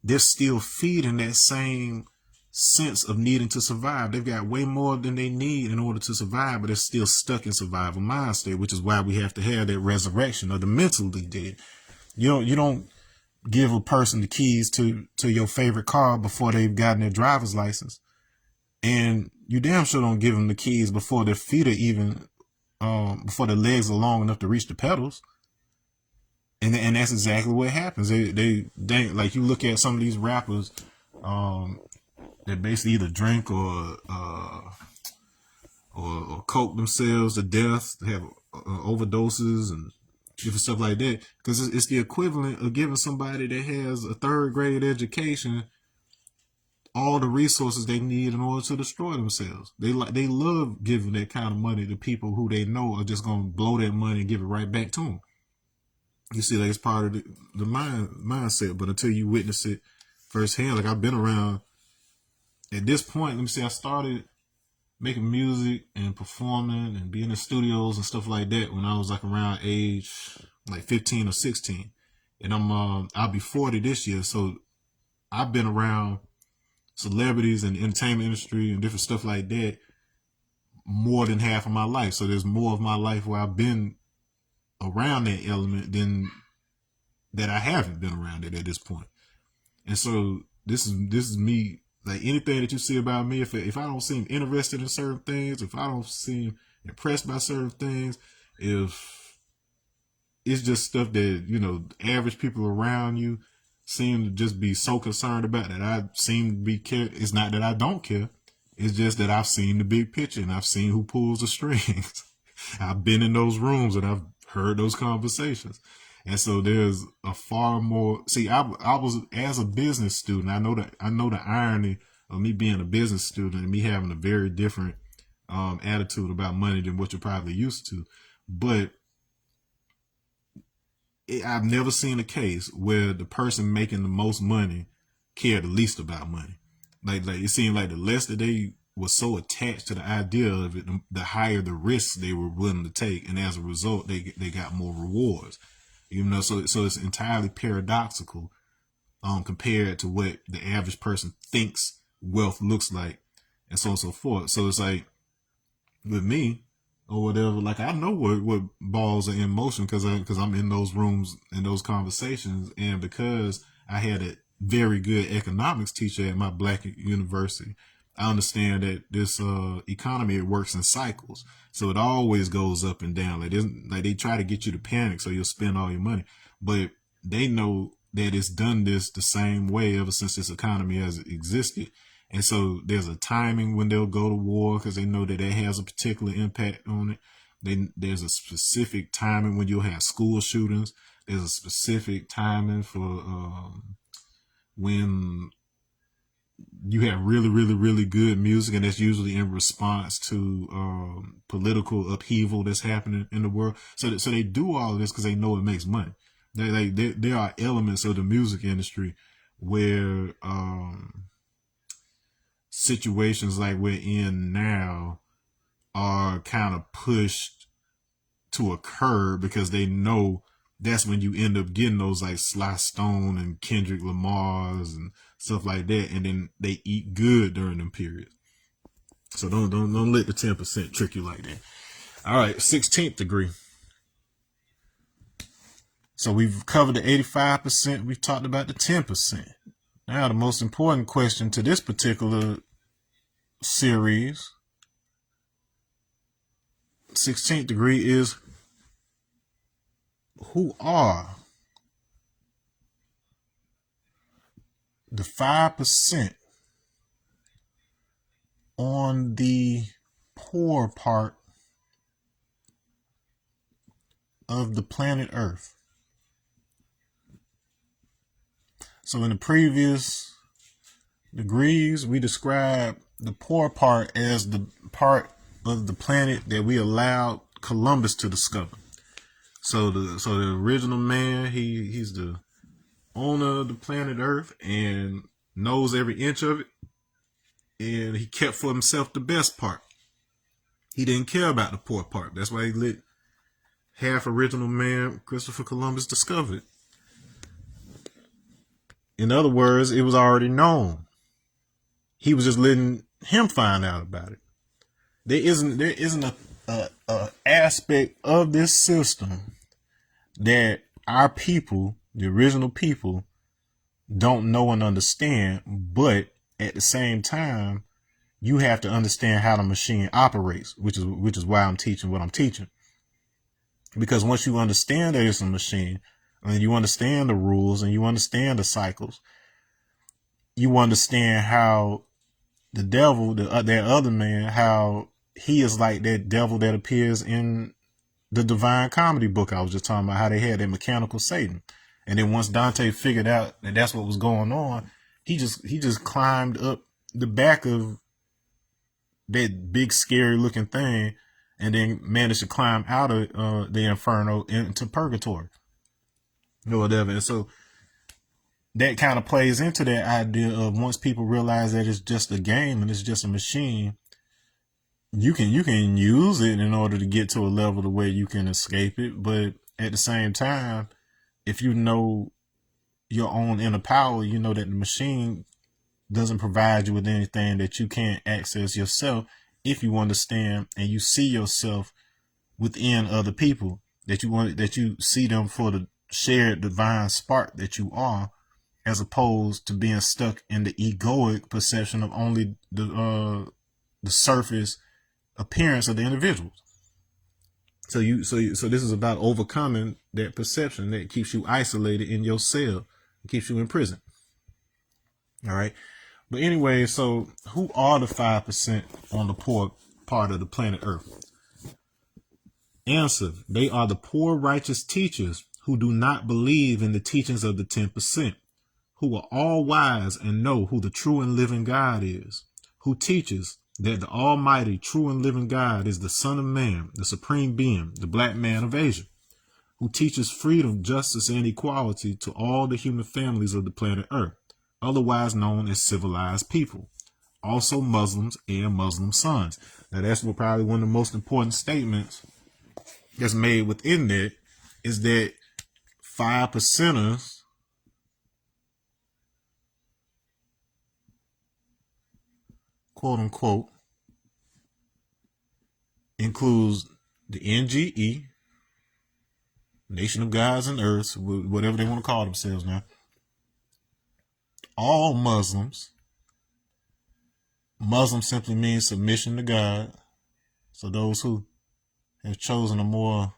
they're still feeding that same sense of needing to survive. They've got way more than they need in order to survive, but they're still stuck in survival mind state, which is why we have to have that resurrection of the mentally dead. You don't give a person the keys to your favorite car before they've gotten their driver's license. And you damn sure don't give them the keys before their feet are even, before their legs are long enough to reach the pedals. And that's exactly what happens. They like, you look at some of these rappers, that basically either drink or coke themselves to death, have overdoses and different stuff like that. Because it's the equivalent of giving somebody that has a 3rd grade education all the resources they need in order to destroy themselves. They love giving that kind of money to people who they know are just going to blow that money and give it right back to them. You see, like, it's part of the mindset, but until you witness it firsthand, like, I've been around at this point. Let me see, I started making music and performing and being in studios and stuff like that when I was like around age like 15 or 16, and I'll be 40 this year. So I've been around celebrities and entertainment industry and different stuff like that more than half of my life. So there's more of my life where I've been around that element than that I haven't been around it at this point. And so this is me. Like anything that you see about me, if I don't seem interested in certain things, if I don't seem impressed by certain things, if it's just stuff that, you know, average people around you seem to just be so concerned about, that I seem to be care. It's not that I don't care. It's just that I've seen the big picture and I've seen who pulls the strings. I've been in those rooms and I've heard those conversations. And so there's a far more, see, I was, as a business student, I know the irony of me being a business student and me having a very different attitude about money than what you're probably used to. But I've never seen a case where the person making the most money cared the least about money. Like it seemed like the less that they were so attached to the idea of it, the higher the risks they were willing to take, and as a result, they got more rewards. You know, so it's entirely paradoxical, compared to what the average person thinks wealth looks like, and so on and so forth. So it's like with me or whatever, like I know what balls are in motion because I'm in those rooms and those conversations, and because I had a very good economics teacher at my black university, I understand that this economy, it works in cycles, so it always goes up and down. Like they try to get you to panic so you'll spend all your money, but they know that it's done this the same way ever since this economy has existed. And so there's a timing when they'll go to war because they know that that has a particular impact on it. Then there's a specific timing when you'll have school shootings. There's a specific timing for when you have really, really, really good music, and that's usually in response to political upheaval that's happening in the world. So they do all of this because they know it makes money. There are elements of the music industry where situations like we're in now are kind of pushed to occur because they know that's when you end up getting those like Sly Stone and Kendrick Lamar's and stuff like that, and then they eat good during them periods. So don't let the 10% trick you like that. All right, 16th degree. So we've covered the 85%. We've talked about the 10%. Now the most important question to this particular series, 16th degree, is who are the 5% on the poor part of the planet Earth. So in the previous degrees, we described the poor part as the part of the planet that we allowed Columbus to discover. So the original man, he's the owner of the planet Earth and knows every inch of it, and he kept for himself the best part. He didn't care about the poor part. That's why he let half original man Christopher Columbus discover it. In other words, it was already known. He was just letting him find out about it. There isn't a aspect of this system that our people, the original people, don't know and understand, but at the same time, you have to understand how the machine operates, which is why I'm teaching what I'm teaching. Because once you understand that it's a machine, and you understand the rules, and you understand the cycles, you understand how the devil, that other man, how he is like that devil that appears in the Divine Comedy book I was just talking about, how they had that mechanical Satan. And then once Dante figured out that that's what was going on, he just climbed up the back of that big scary looking thing and then managed to climb out of the inferno into purgatory or whatever. And so that kind of plays into that idea of once people realize that it's just a game and it's just a machine, you can use it in order to get to a level to where you can escape it. But at the same time, if you know your own inner power, you know that the machine doesn't provide you with anything that you can't access yourself if you understand and you see yourself within other people, that you see them for the shared divine spark that you are, as opposed to being stuck in the egoic perception of only the surface appearance of the individuals. So this is about overcoming that perception that keeps you isolated in your cell, keeps you in prison. All right. But anyway, so who are the 5% on the poor part of the planet Earth? Answer: they are the poor righteous teachers who do not believe in the teachings of the 10%, who are all wise and know who the true and living God is, who teaches that the almighty true and living God is the Son of Man, the supreme being, the black man of Asia, who teaches freedom, justice, and equality to all the human families of the planet Earth, otherwise known as civilized people, also Muslims and Muslim sons. Now that's probably one of the most important statements that's made within that, is that 5%ers quote unquote includes the NGE, Nation of Gods and Earths, whatever they want to call themselves now, all Muslims. Muslim simply means submission to God. So those who have chosen a more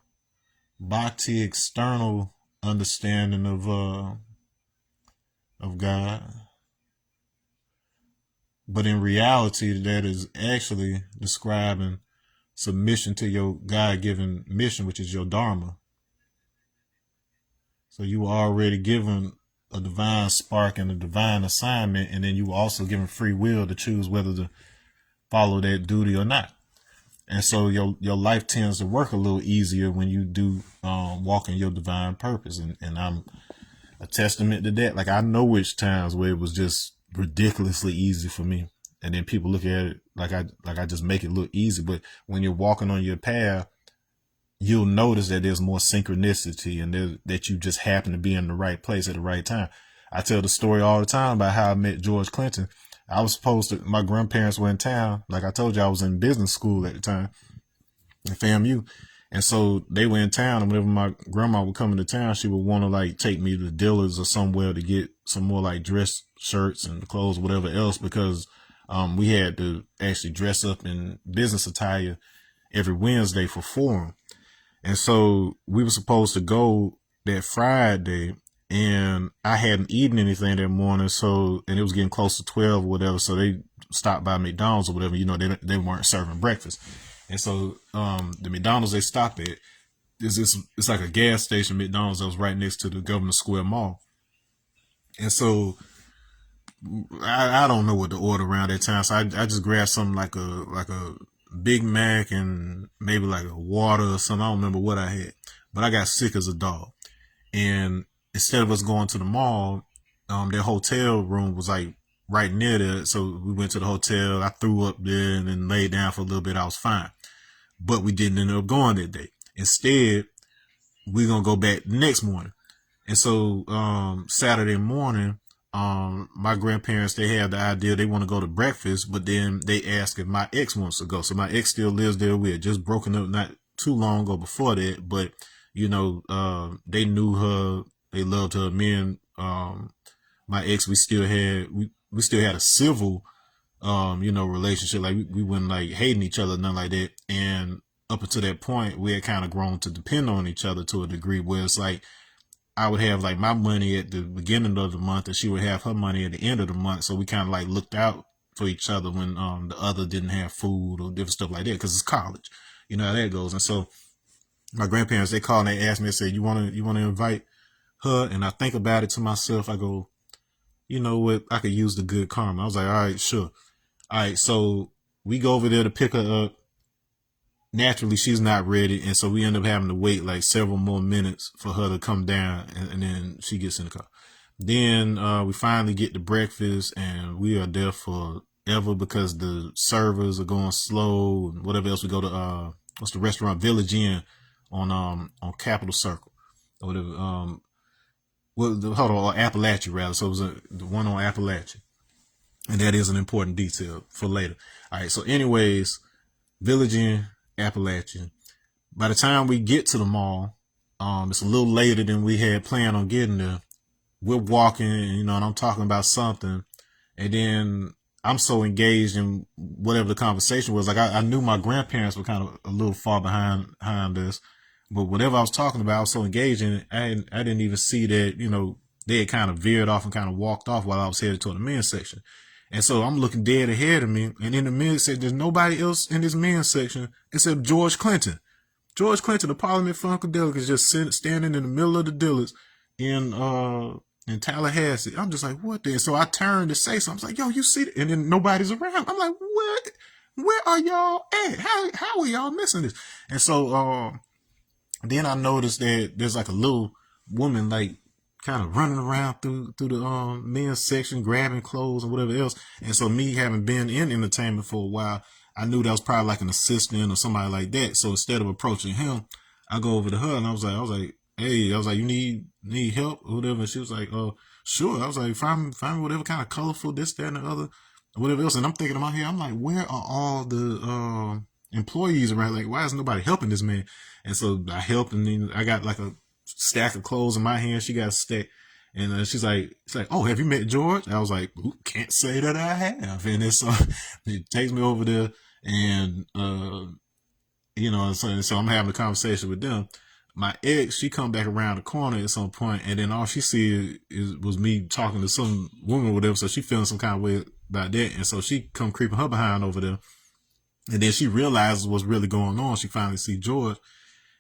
bhakti external understanding of God, but in reality, that is actually describing submission to your God-given mission, which is your dharma. So you were already given a divine spark and a divine assignment, and then you were also given free will to choose whether to follow that duty or not. And so your life tends to work a little easier when you do walk in your divine purpose. And I'm a testament to that. Like, I know which times where it was just ridiculously easy for me. And then people look at it like I just make it look easy. But when you're walking on your path, you'll notice that there's more synchronicity and that you just happen to be in the right place at the right time. I tell the story all the time about how I met George Clinton. My grandparents were in town. Like I told you, I was in business school at the time at FAMU. And so they were in town, and whenever my grandma would come into town, she would want to like take me to Dillard's or somewhere to get some more like dress shirts and clothes, whatever else, because we had to actually dress up in business attire every Wednesday for forum. And so we were supposed to go that Friday, and I hadn't eaten anything that morning. So, and it was getting close to 12 or whatever. So they stopped by McDonald's or whatever, they weren't serving breakfast. And so, the McDonald's they stopped at it's like a gas station McDonald's that was right next to the Governor Square Mall. And so I don't know what to order around that time. So I just grabbed something like a Big Mac and maybe like a water or something. I don't remember what I had, but I got sick as a dog. And instead of us going to the mall, their hotel room was like right near there. So we went to the hotel. I threw up there and then laid down for a little bit. I was fine, but we didn't end up going that day. Instead, we're going to go back next morning. And so, Saturday morning, my grandparents, they had the idea they want to go to breakfast, but then they asked if my ex wants to go. So my ex still lives there. We had just broken up not too long ago before that, but they knew her, they loved her. Me and, my ex, we still had a civil, relationship. Like we weren't like hating each other, nothing like that. And up until that point, we had kind of grown to depend on each other to a degree where it's like, I would have like my money at the beginning of the month and she would have her money at the end of the month. So we kind of like looked out for each other when the other didn't have food or different stuff like that, because it's college. You know how that goes. And so my grandparents, they called and they asked me, they said, you want to invite her? And I think about it to myself. I go, you know what? I could use the good karma. I was like, all right, sure. All right. So we go over there to pick her up. Naturally, she's not ready, and so we end up having to wait like several more minutes for her to come down, and then she gets in the car. Then we finally get to breakfast, and we are there forever because the servers are going slow and whatever else. We go to what's the restaurant, Village Inn on Capitol Circle or whatever. Hold on, Appalachia rather. So it was the one on Appalachia. And that is an important detail for later. All right. So anyways, Village Inn, Appalachian. By the time we get to the mall, it's a little later than we had planned on getting there. We're walking, and I'm talking about something, and then I'm so engaged in whatever the conversation was. Like I knew my grandparents were kind of a little far behind us, but whatever I was talking about, I was so engaged in it, I didn't even see that they had kind of veered off and kind of walked off while I was headed toward the men's section. And so I'm looking dead ahead of me, and in the men's section, there's nobody else in this men's section except George Clinton. George Clinton, the Parliament Funkadelic, is just standing in the middle of the Dillards in Tallahassee. I'm just like, what the? So I turned to say something. I was like, yo, you see it? And then nobody's around. I'm like, what? Where are y'all at? How are y'all missing this? And so then I noticed that there's like a little woman like kind of running around through the men's section, grabbing clothes and whatever else. And so me having been in entertainment for a while, I knew that was probably like an assistant or somebody like that. So instead of approaching him, I go over to her and I was like, hey, you need help or whatever. And she was like, sure. I was like, find whatever kind of colorful, this, that, and the other, or whatever else. And I'm thinking in my head, I'm like, where are all the employees around? Like, why is nobody helping this man? And so I helped, and then I got like a stack of clothes in my hand. She got a stack. And she's like, oh, have you met George? I was like, can't say that I have. And then so she takes me over there, and so I'm having a conversation with them. My ex, she come back around the corner at some point, and then all she see was me talking to some woman or whatever. So she feeling some kind of way about that, and so she come creeping her behind over there, and then she realizes what's really going on. She finally see George,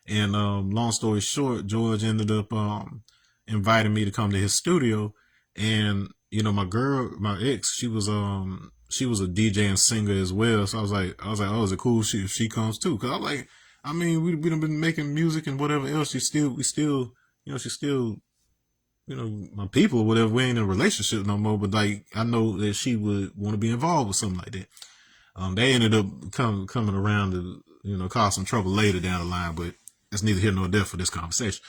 and long story short, George ended up inviting me to come to his studio. And my ex, she was a DJ and singer as well. So I was like, oh, is it cool if she comes too? Cause I'm like, I mean, we done been making music and whatever else. She's still my people or whatever. We ain't in a relationship no more, but like, I know that she would want to be involved with something like that. They ended up coming around to, cause some trouble later down the line, but it's neither here nor there for this conversation.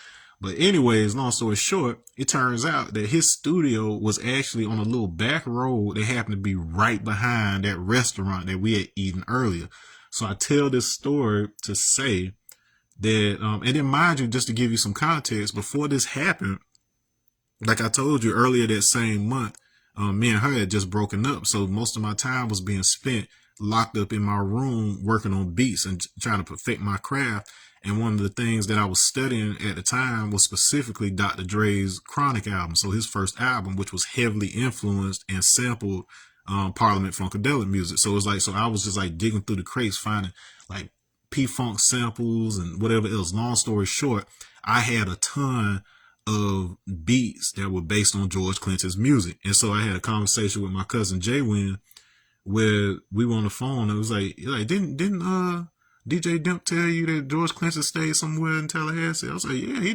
But anyways, long story short, it turns out that his studio was actually on a little back road that happened to be right behind that restaurant that we had eaten earlier. So I tell this story to say that, and then mind you, just to give you some context, before this happened, like I told you earlier that same month, me and her had just broken up. So most of my time was being spent locked up in my room working on beats and trying to perfect my craft. And one of the things that I was studying at the time was specifically Dr. Dre's Chronic album. So his first album, which was heavily influenced and sampled Parliament Funkadelic music. So it's like, so I was just like digging through the crates, finding like P-Funk samples and whatever else. Long story short, I had a ton of beats that were based on George Clinton's music. And so I had a conversation with my cousin Jay Wynn where we were on the phone. And it was like didn't DJ Dimp tell you that George Clinton stayed somewhere in Tallahassee? I was like, yeah, he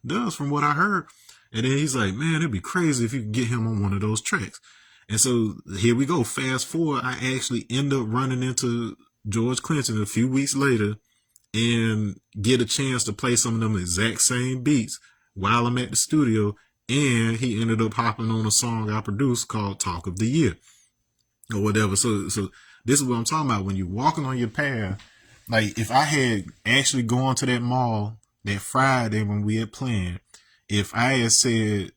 does from what I heard. And then he's like, man, it'd be crazy if you could get him on one of those tracks. And so here we go. Fast forward, I actually end up running into George Clinton a few weeks later and get a chance to play some of them exact same beats while I'm at the studio. And he ended up hopping on a song I produced called Talk of the Year or whatever. So this is what I'm talking about. When you're walking on your path, like if I had actually gone to that mall that Friday when we had planned, if I had said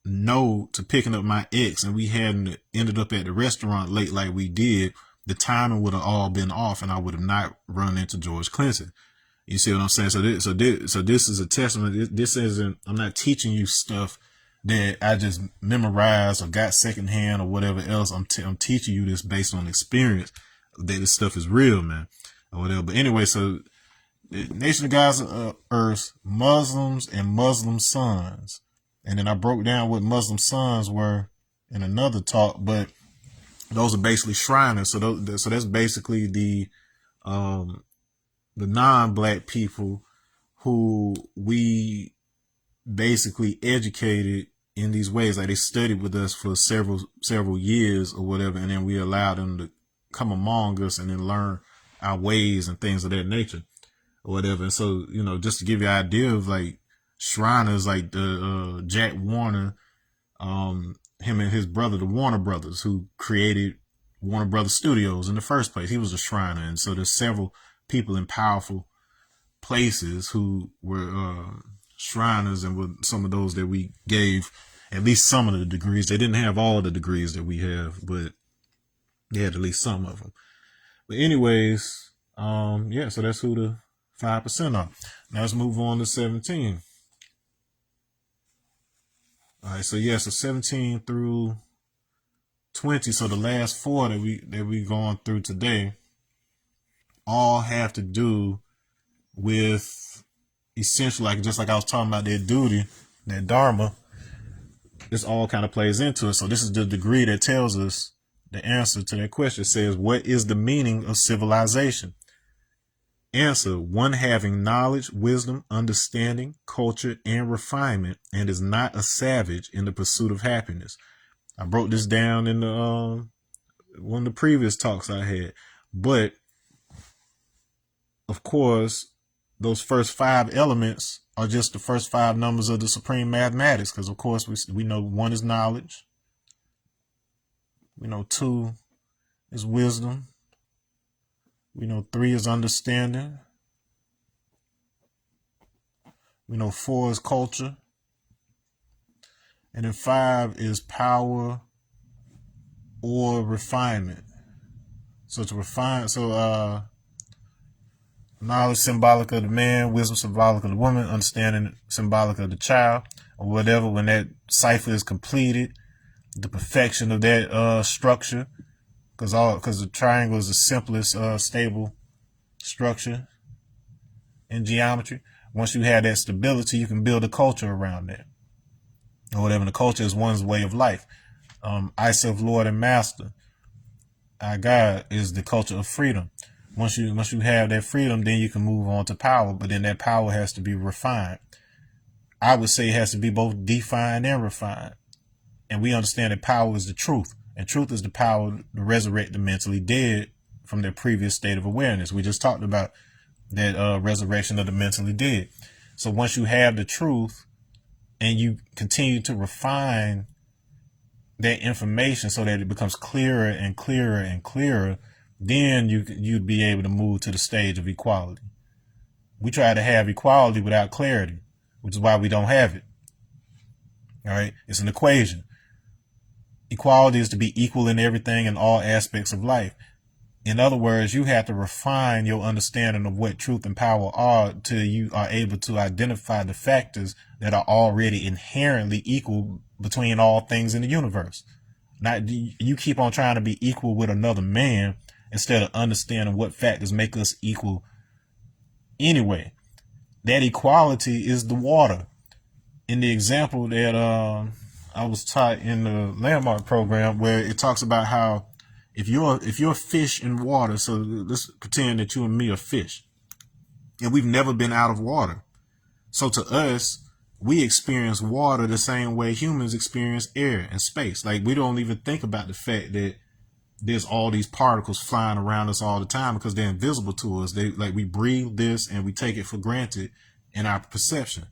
no to picking up my ex and we hadn't ended up at the restaurant late like we did, the timing would have all been off and I would have not run into George Clinton. You see what I'm saying? So this is a testament. This isn't, I'm not teaching you stuff that I just memorized or got secondhand or whatever else. I'm teaching you this based on experience, that this stuff is real, man, or whatever. But anyway, so the Nation of Gods of Earth, Muslims and Muslim sons. And then I broke down what Muslim sons were in another talk, but those are basically Shriners. So that's basically the non-black people who we basically educated in these ways. Like they studied with us for several years or whatever, and then we allowed them to come among us and then learn our ways and things of that nature or whatever. And so, just to give you an idea of like Shriners, like the Jack Warner, him and his brother, the Warner Brothers, who created Warner Brothers Studios in the first place. He was a Shriner. And so there's several people in powerful places who were Shriners, and were some of those that we gave at least some of the degrees. They didn't have all the degrees that we have, but they had at least some of them. But anyways, yeah, so that's who the 5% are. Now let's move on to 17. All right, so yeah, so 17 through 20. So the last four that we going through today all have to do with essential, like just like I was talking about their duty, their dharma. This all kind of plays into it. So this is the degree that tells us the answer to that question. It says, what is the meaning of civilization? Answer, one having knowledge, wisdom, understanding, culture, and refinement, and is not a savage in the pursuit of happiness. I broke this down in the one of the previous talks I had. But of course, those first 5 elements are just the first 5 numbers of the supreme mathematics. Because of course we know 1 is knowledge. We know 2 is wisdom. We know 3 is understanding. We know 4 is culture. And then 5 is power or refinement. So to refine, knowledge symbolic of the man, wisdom symbolic of the woman, understanding symbolic of the child, or whatever. When that cipher is completed, the perfection of that structure, because the triangle is the simplest stable structure in geometry. Once you have that stability, you can build a culture around that, or whatever. The culture is one's way of life. I self, Lord and Master, our God, is the culture of freedom. Once you have that freedom, then you can move on to power. But then that power has to be refined. I would say it has to be both defined and refined. And we understand that power is the truth. And truth is the power to resurrect the mentally dead from their previous state of awareness. We just talked about that resurrection of the mentally dead. So once you have the truth and you continue to refine that information so that it becomes clearer and clearer and clearer, then you'd be able to move to the stage of equality. We try to have equality without clarity, which is why we don't have it. All right. It's an equation. Equality is to be equal in everything in all aspects of life. In other words, you have to refine your understanding of what truth and power are till you are able to identify the factors that are already inherently equal between all things in the universe. Not you keep on trying to be equal with another man instead of understanding what factors make us equal anyway. That equality is the water. In the example that I was taught in the landmark program, where it talks about how if you're a fish in water, so let's pretend that you and me are fish, and we've never been out of water. So to us, we experience water the same way humans experience air and space. Like, we don't even think about the fact that there's all these particles flying around us all the time because they're invisible to us. We breathe this and we take it for granted in our perception.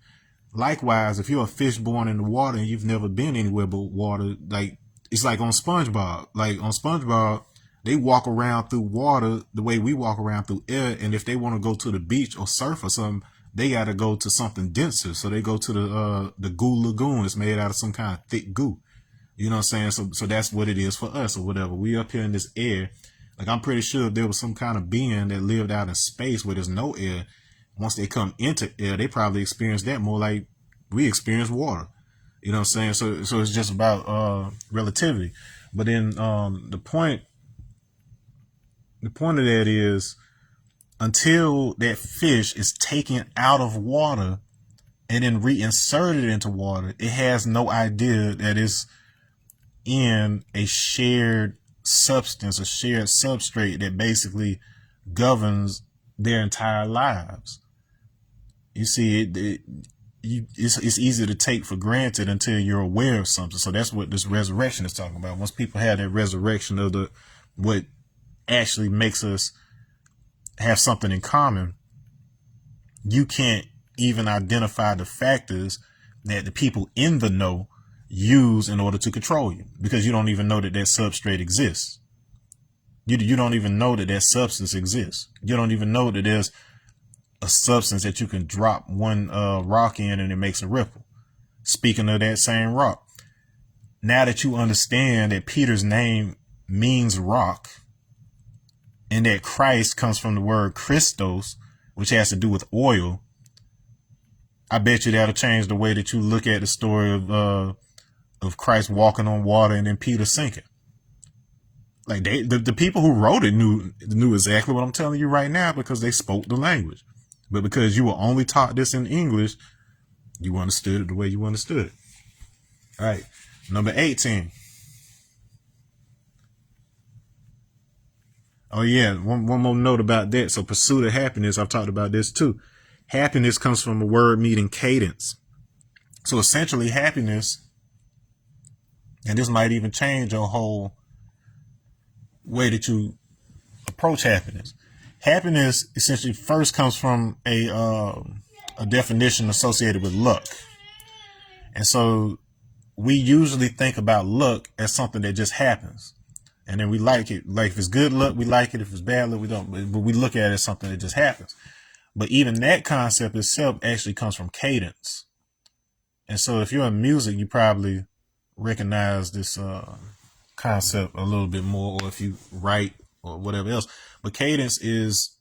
Likewise, if you're a fish born in the water and you've never been anywhere but water, like, it's like on SpongeBob. Like on SpongeBob, they walk around through water the way we walk around through air. And if they want to go to the beach or surf or something, they got to go to something denser. So they go to the goo lagoon. It's made out of some kind of thick goo. You know what I'm saying? So that's what it is for us or whatever. We up here in this air. Like, I'm pretty sure if there was some kind of being that lived out in space where there's no air, once they come into air, they probably experience that more like we experience water. You know what I'm saying? So it's just about relativity. But then the point of that is, until that fish is taken out of water and then reinserted into water, it has no idea that it's in a shared substance, a shared substrate that basically governs their entire lives. You see, it's easy to take for granted until you're aware of something. So that's what this resurrection is talking about. Once people have that resurrection of what actually makes us have something in common, you can't even identify the factors that the people in the know use in order to control you, because you don't even know that that substrate exists. You don't even know that that substance exists. You don't even know that there's a substance that you can drop one rock in and it makes a ripple. Speaking of that same rock, now that you understand that Peter's name means rock, and that Christ comes from the word Christos, which has to do with oil, I bet you that'll change the way that you look at the story of Christ walking on water and then Peter sinking. Like the people who wrote it knew exactly what I'm telling you right now, because they spoke the language. But because you were only taught this in English, you understood it the way you understood it. All right, number 18. Oh yeah, one more note about that. So pursuit of happiness, I've talked about this too. Happiness comes from a word meaning cadence. So essentially happiness, and this might even change your whole way that you approach happiness. Happiness essentially first comes from a definition associated with luck. And so we usually think about luck as something that just happens. And then we like it. Like if it's good luck, we like it. If it's bad luck, we don't. But we look at it as something that just happens. But even that concept itself actually comes from cadence. And so if you're in music, you probably recognize this concept a little bit more, or if you write or whatever else. But cadence is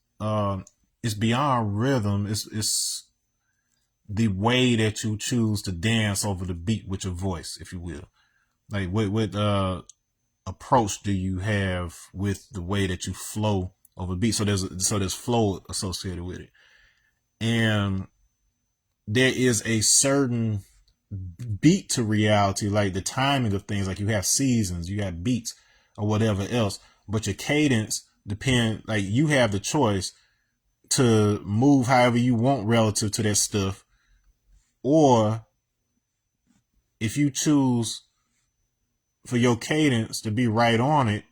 it's beyond rhythm. It's the way that you choose to dance over the beat with your voice, if you will. Like what approach do you have with the way that you flow over beat? So there's flow associated with it, and there is a certain beat to reality, like the timing of things. Like you have seasons, you got beats, or whatever else. But your cadence depend. Like you have the choice to move however you want relative to that stuff, or if you choose for your cadence to be right on it,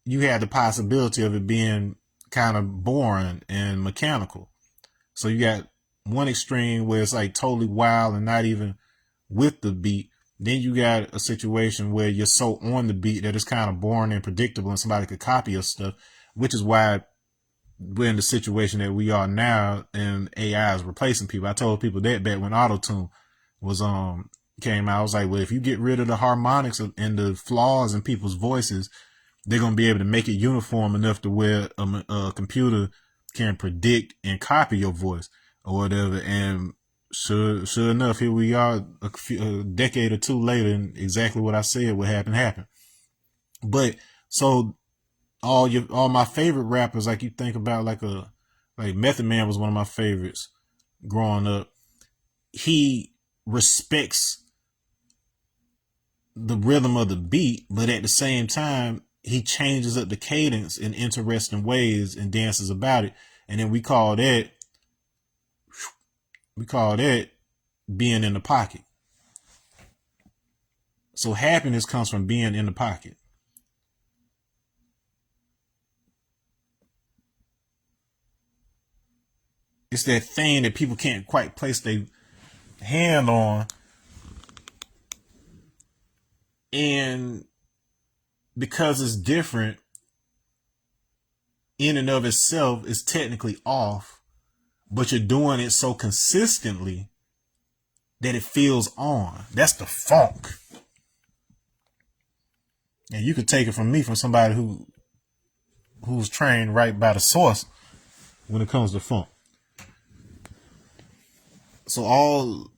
you have the possibility of it being kind of boring and mechanical. So you got one extreme where it's like totally wild and not even with the beat. Then you got a situation where you're so on the beat that it's kind of boring and predictable and somebody could copy your stuff, which is why we're in the situation that we are now and AI is replacing people. I told people that back when Auto-Tune was came out. I was like, well, if you get rid of the harmonics and the flaws in people's voices, they're going to be able to make it uniform enough to where a computer can predict and copy your voice or whatever. And sure enough, here we are a decade or two later, and exactly what I said would happen. But so all my favorite rappers, like you think about like Method Man was one of my favorites growing up. He respects the rhythm of the beat, but at the same time, he changes up the cadence in interesting ways and dances about it. And then we call that being in the pocket. So happiness comes from being in the pocket. It's that thing that people can't quite place their hand on. And because it's different in and of itself, it's technically off, but you're doing it so consistently that it feels on. That's the funk. And you could take it from me, from somebody who's trained right by the source when it comes to funk. So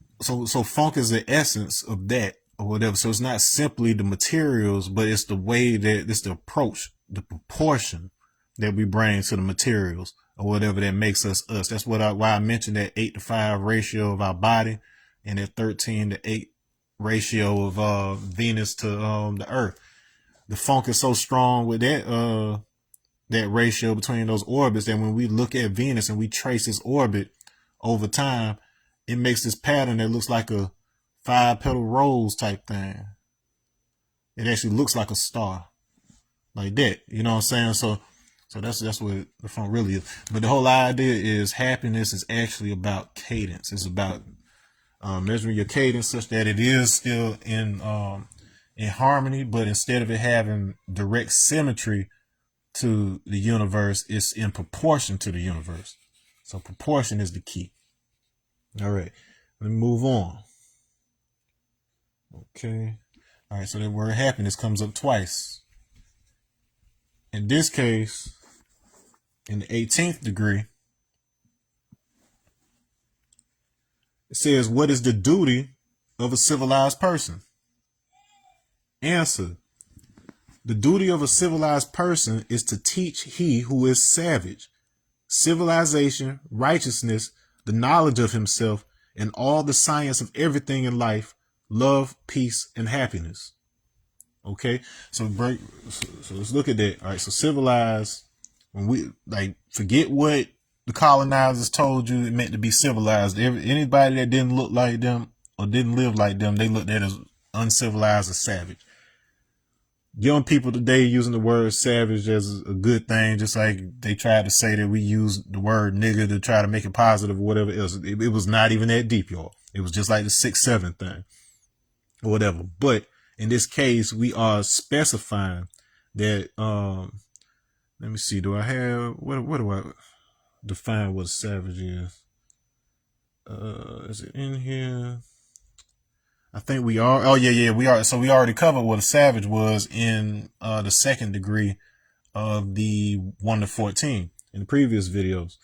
funk is the essence of that or whatever. So it's not simply the materials, but it's the way that it's the approach, the proportion that we bring to the materials or whatever that makes us us. That's why I mentioned that 8:5 ratio of our body and that 13:8 ratio of Venus to the Earth. The funk is so strong with that ratio between those orbits that when we look at Venus and we trace its orbit over time, it makes this pattern that looks like a 5-petal rose type thing. It actually looks like a star, like that. You know what I'm saying? So that's what the phone really is. But the whole idea is happiness is actually about cadence. It's about measuring your cadence such that it is still in harmony, but instead of it having direct symmetry to the universe, it's in proportion to the universe. So proportion is the key. All right, let me move on. Okay. All right, so that word happiness comes up twice. In this case, in the 18th degree, it says, what is the duty of a civilized person? Answer. The duty of a civilized person is to teach he who is savage civilization, righteousness, the knowledge of himself, and all the science of everything in life, love, peace, and happiness. Okay, so let's look at that. All right, so civilized, when we forget what the colonizers told you it meant to be civilized. Anybody that didn't look like them or didn't live like them, they looked at as uncivilized or savage. Young people today using the word savage as a good thing, just like they tried to say that we use the word nigger to try to make it positive or whatever else. It was not even that deep, y'all. It was just like the 6'7" thing or whatever. But in this case, we are specifying that, let me see, do I have, what do I define what a savage is? Is it in here? I think we are. Oh, yeah, we are. So we already covered what a savage was in the second degree of the 1 to 14 in the previous videos.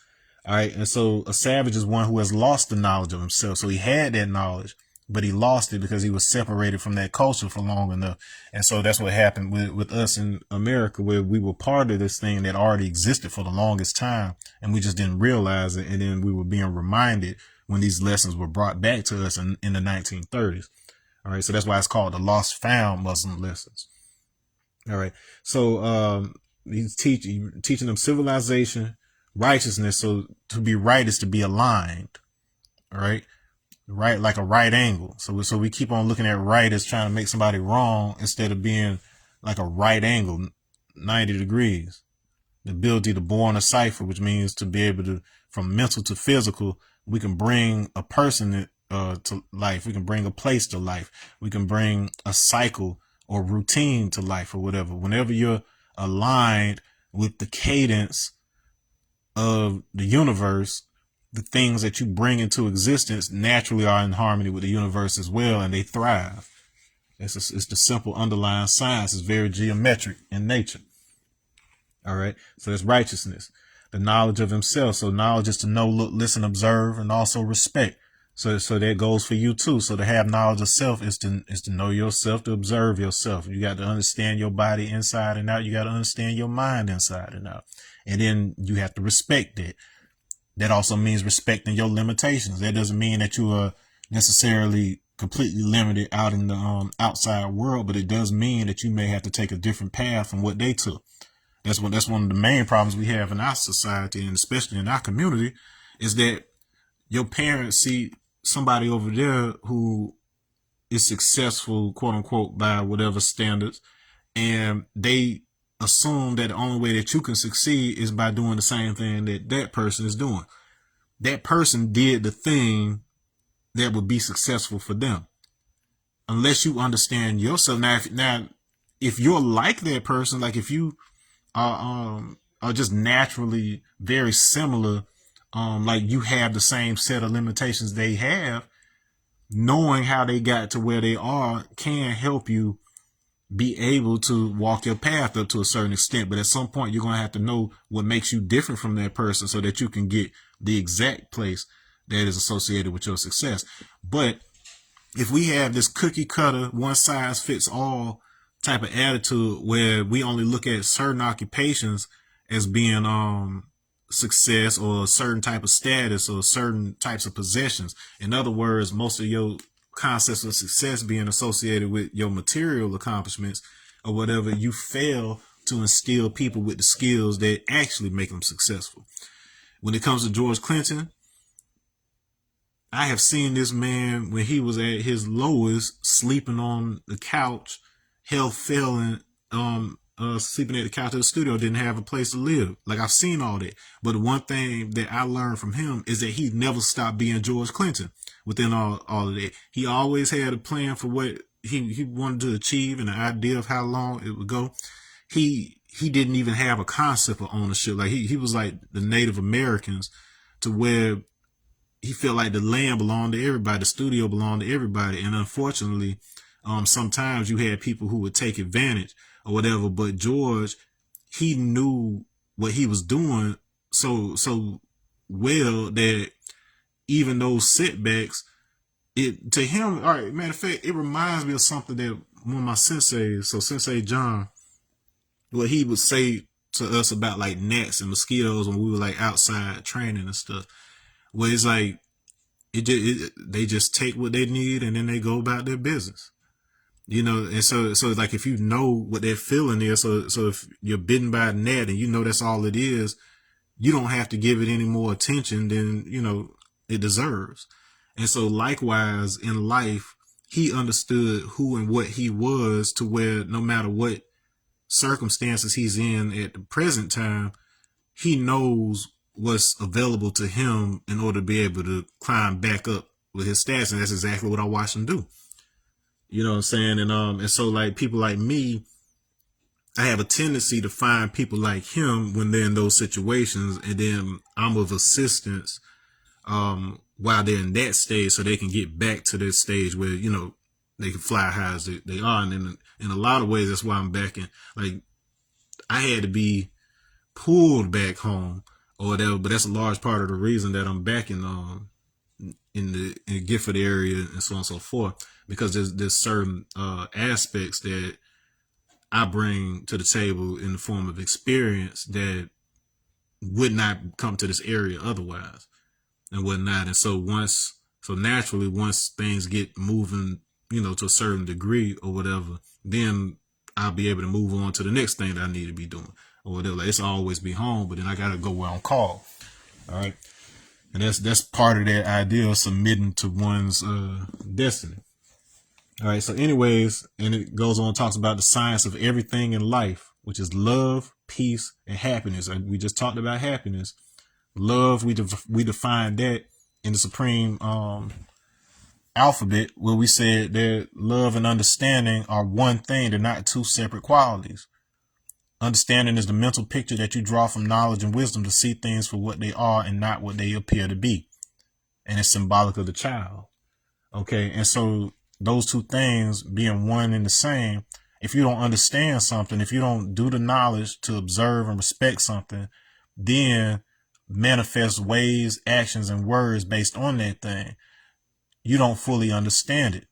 All right. And so a savage is one who has lost the knowledge of himself. So he had that knowledge, but he lost it because he was separated from that culture for long enough. And so that's what happened with us in America, where we were part of this thing that already existed for the longest time. And we just didn't realize it. And then we were being reminded when these lessons were brought back to us in the 1930s. All right. So that's why it's called the lost found Muslim lessons. All right. So, he's teaching them civilization, righteousness. So to be right is to be aligned. All right. Right. Like a right angle. So we keep on looking at right as trying to make somebody wrong instead of being like a right angle, 90 degrees. The ability to bore in a cipher, which means to be able to, from mental to physical, we can bring a person to life. We can bring a place to life. We can bring a cycle or routine to life or whatever. Whenever you're aligned with the cadence of the universe, the things that you bring into existence naturally are in harmony with the universe as well, and they thrive. It's the simple underlying science. It's very geometric in nature. All right. So that's righteousness, the knowledge of himself. So knowledge is to know, look, listen, observe, and also respect. So that goes for you too. So to have knowledge of self is to know yourself, to observe yourself. You got to understand your body inside and out. You got to understand your mind inside and out. And then you have to respect it. That also means respecting your limitations. That doesn't mean that you are necessarily completely limited out in the outside world, but it does mean that you may have to take a different path from what they took. That's one of the main problems we have in our society, and especially in our community, is that your parents see somebody over there who is successful, quote unquote, by whatever standards, and they assume that the only way that you can succeed is by doing the same thing that person is doing. That person did the thing that would be successful for them. Unless you understand yourself. Now, if you're like that person, like if you are just naturally very similar, like you have the same set of limitations they have, knowing how they got to where they are can help you be able to walk your path up to a certain extent. But at some point, you're going to have to know what makes you different from that person so that you can get the exact place that is associated with your success. But if we have this cookie cutter, one size fits all type of attitude where we only look at certain occupations as being success, or a certain type of status, or certain types of possessions. In other words, most of your concepts of success being associated with your material accomplishments or whatever, you fail to instill people with the skills that actually make them successful. When it comes to George Clinton, I have seen this man when he was at his lowest, sleeping on the couch, health failing, sleeping at the couch of the studio, didn't have a place to live. Like, I've seen all that. But the one thing that I learned from him is that he never stopped being George Clinton within all of that. He always had a plan for what he wanted to achieve and an idea of how long it would go. He didn't even have a concept of ownership. Like, he was like the Native Americans, to where he felt like the land belonged to everybody, the studio belonged to everybody. And unfortunately, sometimes you had people who would take advantage or whatever. But George, he knew what he was doing so well that even those setbacks, it to him, all right, matter of fact, it reminds me of something that one of my senseis, so Sensei John, what he would say to us about like gnats and mosquitoes when we were like outside training and stuff, where it's like, they just take what they need and then they go about their business. You know, and so like, if you know what that feeling is, so if you're bitten by a gnat and you know that's all it is, you don't have to give it any more attention than, you know, it deserves. And so likewise in life, he understood who and what he was, to where no matter what circumstances he's in at the present time, he knows what's available to him in order to be able to climb back up with his stats. And that's exactly what I watched him do. You know what I'm saying? And so like people like me, I have a tendency to find people like him when they're in those situations, and then I'm of assistance while they're in that stage, so they can get back to that stage where, you know, they can fly high as they are. And in a lot of ways, that's why I'm back in. Like, I had to be pulled back home or whatever, but that's a large part of the reason that I'm back in the Gifford area and so on and so forth, because there's certain aspects that I bring to the table in the form of experience that would not come to this area otherwise and whatnot. And so naturally, once things get moving, you know, to a certain degree or whatever, then I'll be able to move on to the next thing that I need to be doing or whatever. Like, it's always be home, but then I got to go where I'm called. All right. And that's part of that idea of submitting to one's destiny. All right. So anyways, and it goes on, talks about the science of everything in life, which is love, peace, and happiness. And we just talked about happiness. Love, we define that in the supreme alphabet, where we said that love and understanding are one thing. They're not two separate qualities. Understanding is the mental picture that you draw from knowledge and wisdom to see things for what they are and not what they appear to be. And it's symbolic of the child. Okay. And so those two things being one and the same, if you don't understand something, if you don't do the knowledge to observe and respect something, then manifest ways, actions, and words based on that thing, you don't fully understand it.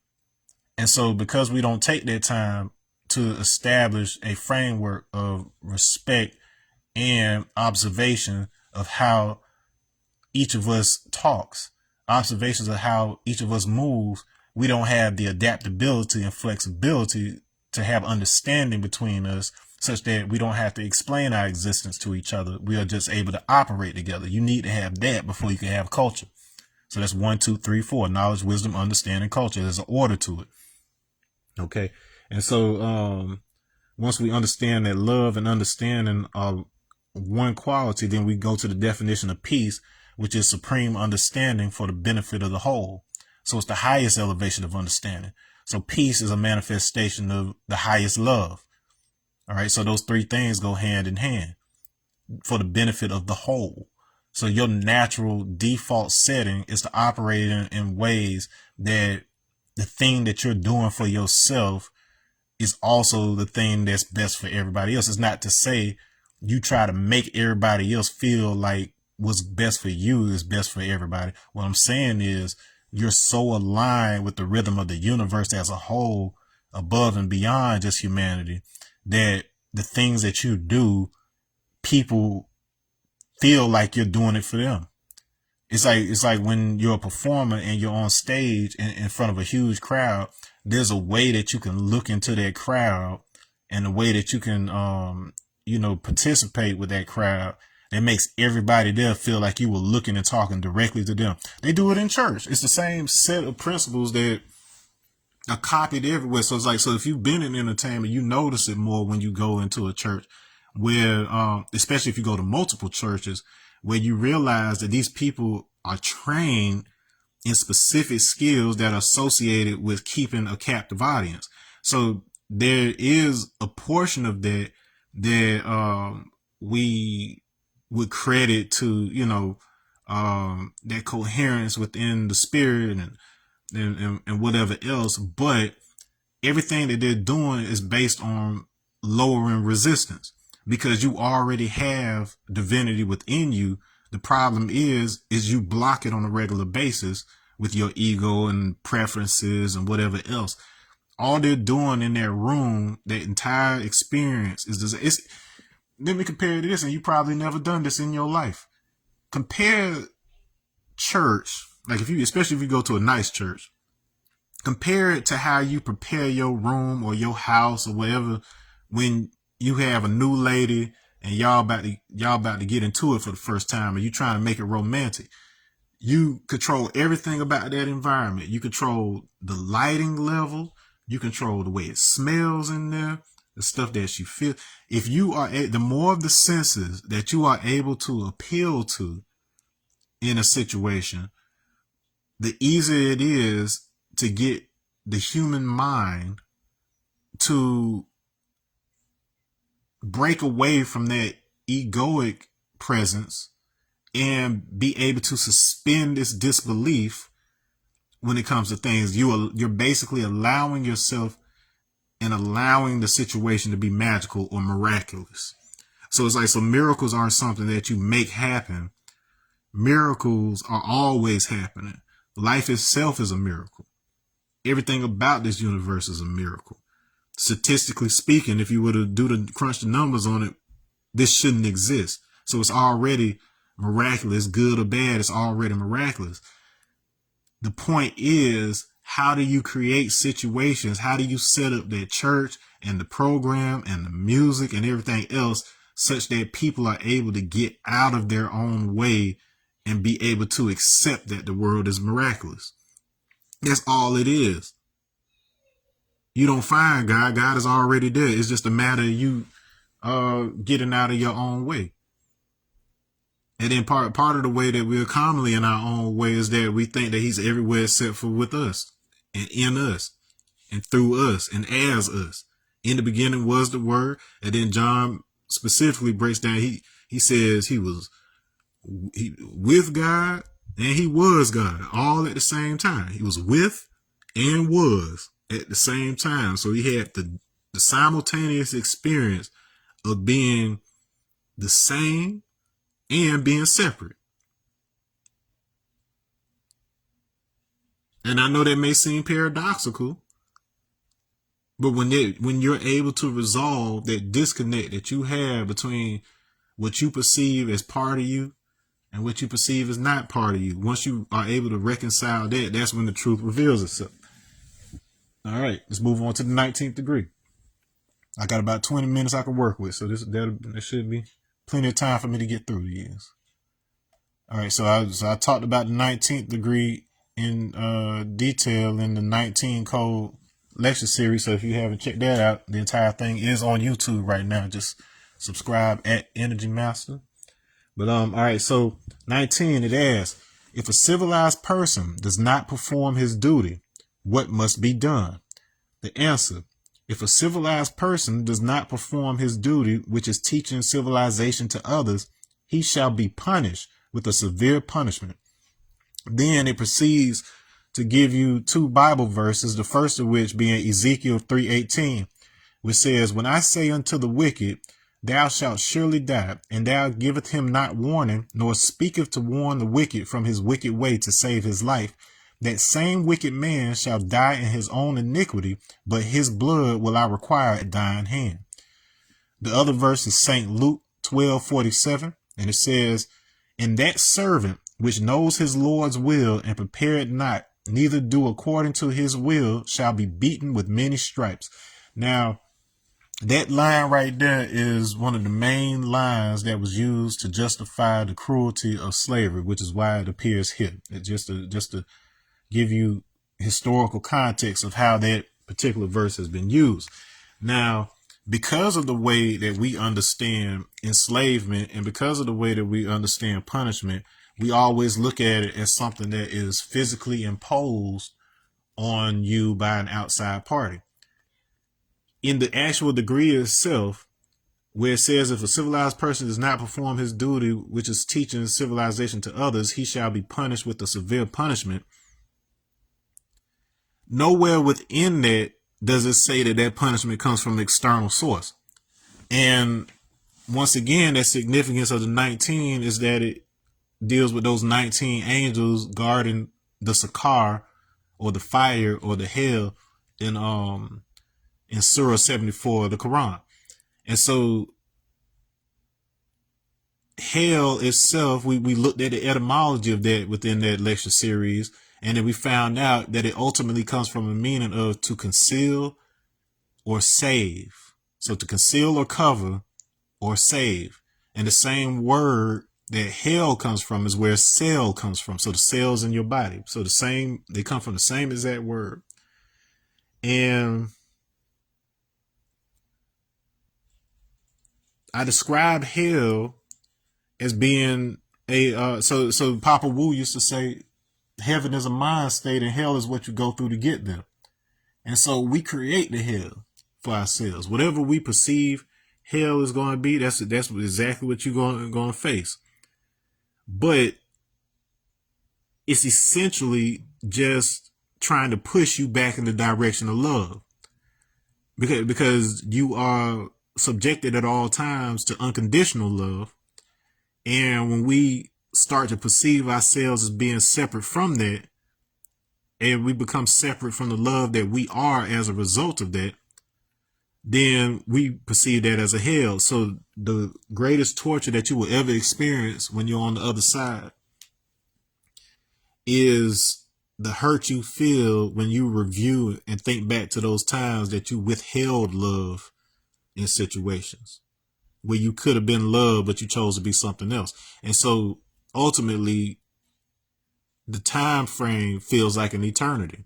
And so because we don't take that time to establish a framework of respect and observation of how each of us talks, observations of how each of us moves, we don't have the adaptability and flexibility to have understanding between us, such that we don't have to explain our existence to each other. We are just able to operate together. You need to have that before you can have culture. So that's 1, 2, 3, 4, knowledge, wisdom, understanding, culture. There's an order to it. Okay. And so, once we understand that love and understanding are one quality, then we go to the definition of peace, which is supreme understanding for the benefit of the whole. So it's the highest elevation of understanding. So peace is a manifestation of the highest love. All right. So those three things go hand in hand for the benefit of the whole. So your natural default setting is to operate in ways that the thing that you're doing for yourself is also the thing that's best for everybody else. It's not to say you try to make everybody else feel like what's best for you is best for everybody. What I'm saying is you're so aligned with the rhythm of the universe as a whole, above and beyond just humanity, that the things that you do, people feel like you're doing it for them. It's like when you're a performer and you're on stage in front of a huge crowd, there's a way that you can look into that crowd and the way that you can, participate with that crowd that makes everybody there feel like you were looking and talking directly to them. They do it in church. It's the same set of principles that are copied everywhere. So it's like, so if you've been in entertainment, you notice it more when you go into a church where, especially if you go to multiple churches, where you realize that these people are trained in specific skills that are associated with keeping a captive audience. So there is a portion of that that we would credit to, that coherence within the spirit and whatever else. But everything that they're doing is based on lowering resistance because you already have divinity within you. The problem is you block it on a regular basis with your ego and preferences and whatever else. All they're doing in that room, that entire experience is this. Let me compare this, and you probably never done this in your life. Compare church, like especially if you go to a nice church, compare it to how you prepare your room or your house or whatever when you have a new lady and y'all about to get into it for the first time and you trying to make it romantic. You control everything about that environment. You control the lighting level. You control the way it smells in there, the stuff that you feel. If you are, the more of the senses that you are able to appeal to in a situation, the easier it is to get the human mind to break away from that egoic presence and be able to suspend its disbelief when it comes to things. You're basically allowing yourself and allowing the situation to be magical or miraculous. So it's like, so miracles aren't something that you make happen. Miracles are always happening. Life itself is a miracle. Everything about this universe is a miracle. Statistically speaking, if you were to crunch the numbers on it, this shouldn't exist. So it's already miraculous, good or bad, it's already miraculous. The point is, how do you create situations? How do you set up that church and the program and the music and everything else such that people are able to get out of their own way and be able to accept that the world is miraculous? That's all it is. You don't find God. God is already there. It's just a matter of you getting out of your own way. And then part of the way that we're commonly in our own way is that we think that he's everywhere except for with us and in us and through us and as us. In the beginning was the word. And then John specifically breaks down, he says he was with God and he was God all at the same time. He was with and was at the same time. So he had the simultaneous experience of being the same and being separate. And I know that may seem paradoxical, but when you're able to resolve that disconnect that you have between what you perceive as part of you and what you perceive as not part of you, once you are able to reconcile that, that's when the truth reveals itself. All right, let's move on to the 19th degree. I got about 20 minutes I can work with, so there should be plenty of time for me to get through these. All right, so I talked about the 19th degree in detail in the 19 code lecture series. So if you haven't checked that out, the entire thing is on YouTube right now. Just subscribe at Energy Master. But all right, so 19, it asks, if a civilized person does not perform his duty, what must be done? The answer, if a civilized person does not perform his duty, which is teaching civilization to others, he shall be punished with a severe punishment. Then it proceeds to give you two Bible verses, the first of which being Ezekiel 3:18, which says, when I say unto the wicked, thou shalt surely die, and thou giveth him not warning, nor speaketh to warn the wicked from his wicked way to save his life, that same wicked man shall die in his own iniquity, but his blood will I require at thine hand. The other verse is St. Luke 12:47, and it says, and that servant which knows his Lord's will and prepare it not, neither do according to his will, shall be beaten with many stripes. Now, that line right there is one of the main lines that was used to justify the cruelty of slavery, which is why it appears here. It just to give you historical context of how that particular verse has been used. Now, because of the way that we understand enslavement and because of the way that we understand punishment, we always look at it as something that is physically imposed on you by an outside party. In the actual degree itself, where it says if a civilized person does not perform his duty, which is teaching civilization to others, he shall be punished with a severe punishment. Nowhere within that does it say that that punishment comes from an external source. And once again, the significance of the 19 is that it deals with those 19 angels guarding the Sakar or the fire or the hell in Surah 74 of the Quran. And so hell itself, we looked at the etymology of that within that lecture series, and then we found out that it ultimately comes from a meaning of to conceal or save. So to conceal or cover or save. And the same word that hell comes from is where cell comes from. So the cells in your body. So they come from the same exact word. And I describe hell as being so Papa Wu used to say, heaven is a mind state and hell is what you go through to get there. And so we create the hell for ourselves. Whatever we perceive hell is going to be, that's exactly what you're going to face. But it's essentially just trying to push you back in the direction of love. Because you are subjected at all times to unconditional love. And when we start to perceive ourselves as being separate from that, and we become separate from the love that we are as a result of that, then we perceive that as a hell. So the greatest torture that you will ever experience when you're on the other side is the hurt you feel when you review and think back to those times that you withheld love in situations where you could have been loved, but you chose to be something else. And so ultimately, the time frame feels like an eternity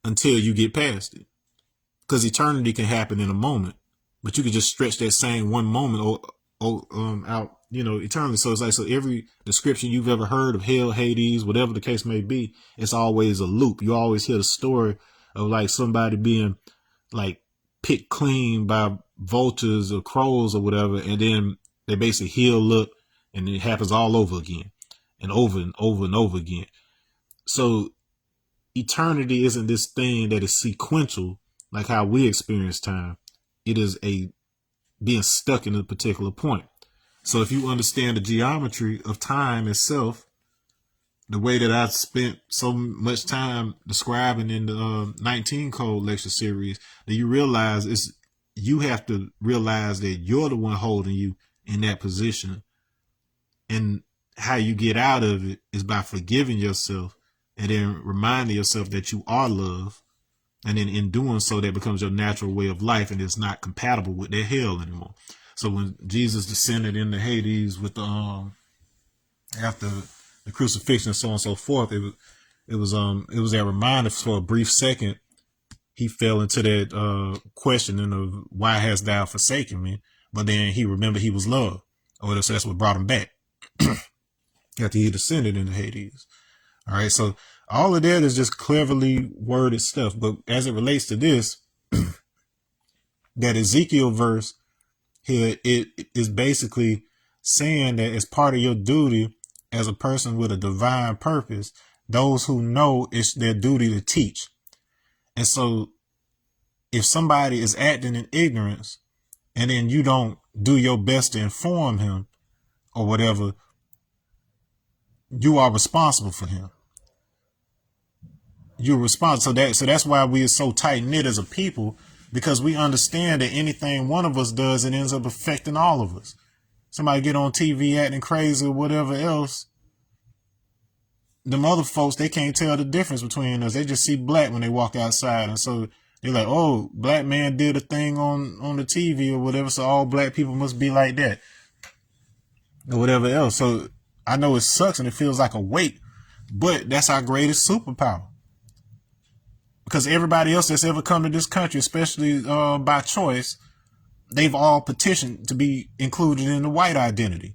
until you get past it. Because eternity can happen in a moment, but you can just stretch that same one moment out, eternally. So it's like, so every description you've ever heard of hell, Hades, whatever the case may be, it's always a loop. You always hear the story of like somebody being like picked clean by vultures or crows or whatever, and then they basically heal up and it happens all over again and over and over and over again. So eternity isn't this thing that is sequential like how we experience time. It is a being stuck in a particular point. So if you understand the geometry of time itself, the way that I spent so much time describing in the 19 Code lecture series, that you realize you have to realize that you're the one holding you in that position. And how you get out of it is by forgiving yourself and then reminding yourself that you are love. And then in doing so, that becomes your natural way of life and it's not compatible with their hell anymore. So when Jesus descended into Hades with after the crucifixion and so on and so forth, it was that reminder for a brief second. He fell into that questioning of why hast thou forsaken me? But then he remembered he was loved. Or so that's what brought him back after he descended into Hades. All right, so all of that is just cleverly worded stuff. But as it relates to this, that Ezekiel verse here, it is basically saying that as part of your duty as a person with a divine purpose, those who know it's their duty to teach. And so if somebody is acting in ignorance and then you don't do your best to inform him or whatever, you are responsible for him. You're responsible. So that's why we are so tight knit as a people, because we understand that anything one of us does, it ends up affecting all of us. Somebody get on TV acting crazy or whatever else, them other folks, they can't tell the difference between us. They just see black when they walk outside. And so they're like, oh, black man did a thing on the TV or whatever, so all black people must be like that or whatever else. So I know it sucks and it feels like a weight, but that's our greatest superpower. because everybody else that's ever come to this country, especially by choice, they've all petitioned to be included in the white identity.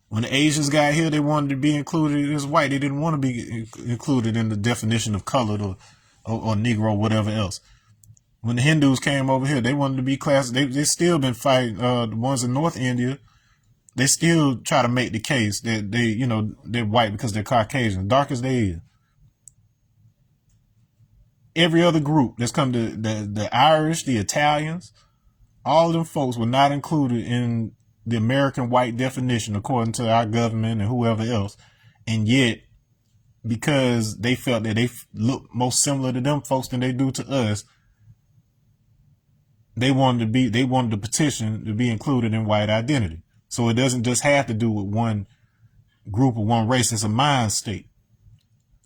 When the Asians got here, they wanted to be included as white. They didn't want to be included in the definition of colored or Negro, or whatever else. When the Hindus came over here, they wanted to be classed. They still been fighting, the ones in North India. They still try to make the case that they're white because they're Caucasian, dark as they is. Every other group that's come to the Irish, the Italians, all of them folks were not included in the American white definition according to our government and whoever else. And yet, because they felt that they look most similar to them folks than they do to us, they wanted to petition to be included in white identity. So it doesn't just have to do with one group or one race. It's a mind state.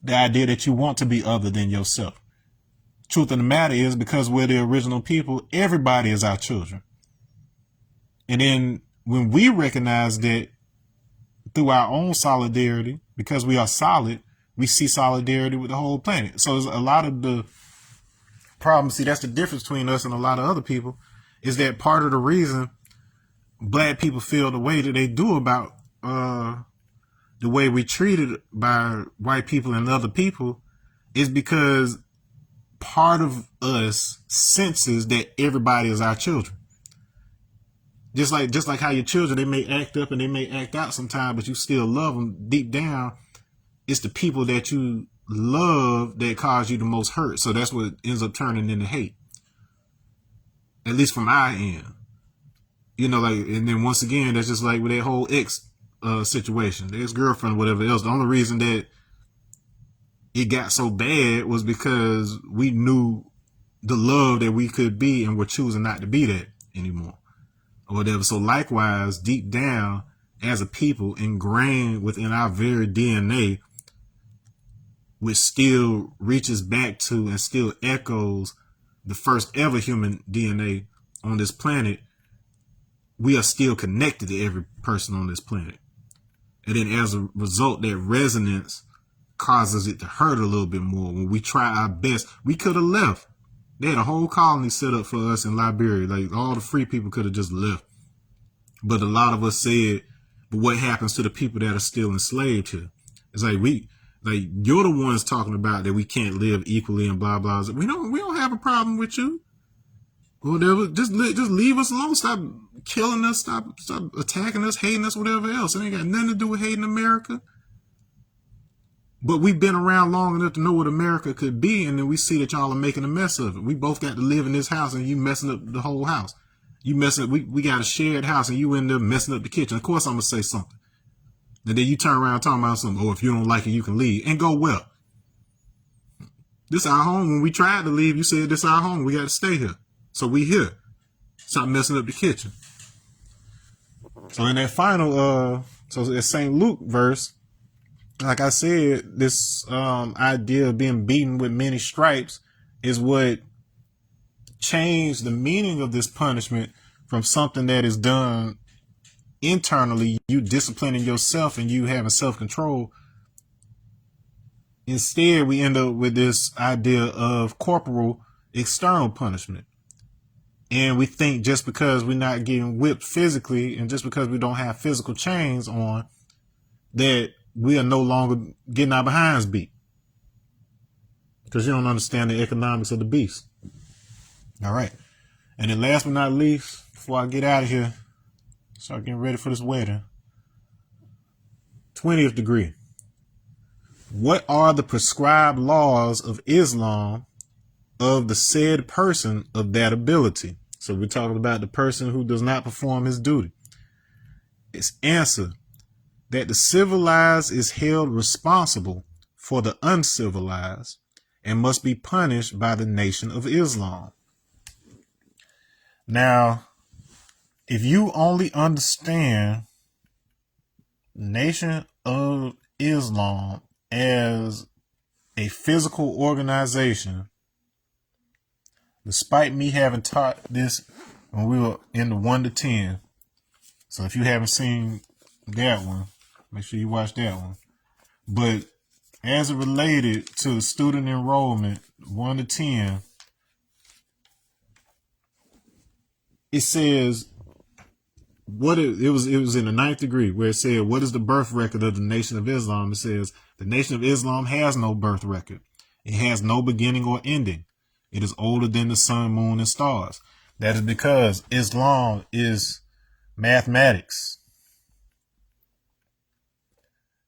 The idea that you want to be other than yourself. Truth of the matter is, because we're the original people, everybody is our children. And then when we recognize that through our own solidarity, because we are solid, we see solidarity with the whole planet. So there's a lot of the problem. See, that's the difference between us and a lot of other people, is that part of the reason black people feel the way that they do about the way we treated by white people and other people is because part of us senses that everybody is our children. Just like how your children, they may act up and they may act out sometimes, but you still love them. Deep down, it's the people that you love that cause you the most hurt. So that's what ends up turning into hate. At least from our end. And then once again, that's just like with that whole ex situation, the ex-girlfriend, whatever else. The only reason that it got so bad was because we knew the love that we could be and we're choosing not to be that anymore or whatever. So likewise, deep down as a people, ingrained within our very DNA, which still reaches back to and still echoes the first ever human DNA on this planet, we are still connected to every person on this planet. And then as a result, that resonance causes it to hurt a little bit more. When we try our best, we could have left. They had a whole colony set up for us in Liberia. Like, all the free people could have just left. But a lot of us said, but what happens to the people that are still enslaved here? It's like, you're the ones talking about that we can't live equally and blah, blah. We don't have a problem with you. Whatever. Just leave us alone. Stop killing us. Stop attacking us, hating us, whatever else. It ain't got nothing to do with hating America. But we've been around long enough to know what America could be, and then we see that y'all are making a mess of it. We both got to live in this house, and you messing up the whole house. You messing up. We got a shared house, and you end up messing up the kitchen. Of course, I'm gonna say something. And then you turn around talking about something. Oh, if you don't like it, you can leave. And go well. This our home. When we tried to leave, you said this our home. We got to stay here. So we here. Stop messing up the kitchen. So in that final, so that St. Luke verse, like I said, this idea of being beaten with many stripes is what changed the meaning of this punishment from something that is done internally, you disciplining yourself and you having self-control. Instead, we end up with this idea of corporal external punishment. And we think just because we're not getting whipped physically and just because we don't have physical chains on, that we are no longer getting our behinds beat. Because you don't understand the economics of the beast. All right. And then last but not least, before I get out of here, start getting ready for this wedding. 20th degree. What are the prescribed laws of Islam of the said person of that ability? So we're talking about the person who does not perform his duty. It's answer that the civilized is held responsible for the uncivilized and must be punished by the Nation of Islam. Now, if you only understand Nation of Islam as a physical organization, despite me having taught this when we were in the 1 to 10. So if you haven't seen that one, make sure you watch that one. But as it related to student enrollment 1 to 10, it says it was in the 9th degree where it said, what is the birth record of the Nation of Islam? It says the Nation of Islam has no birth record. It has no beginning or ending. It is older than the sun, moon, and stars. That is because Islam is mathematics.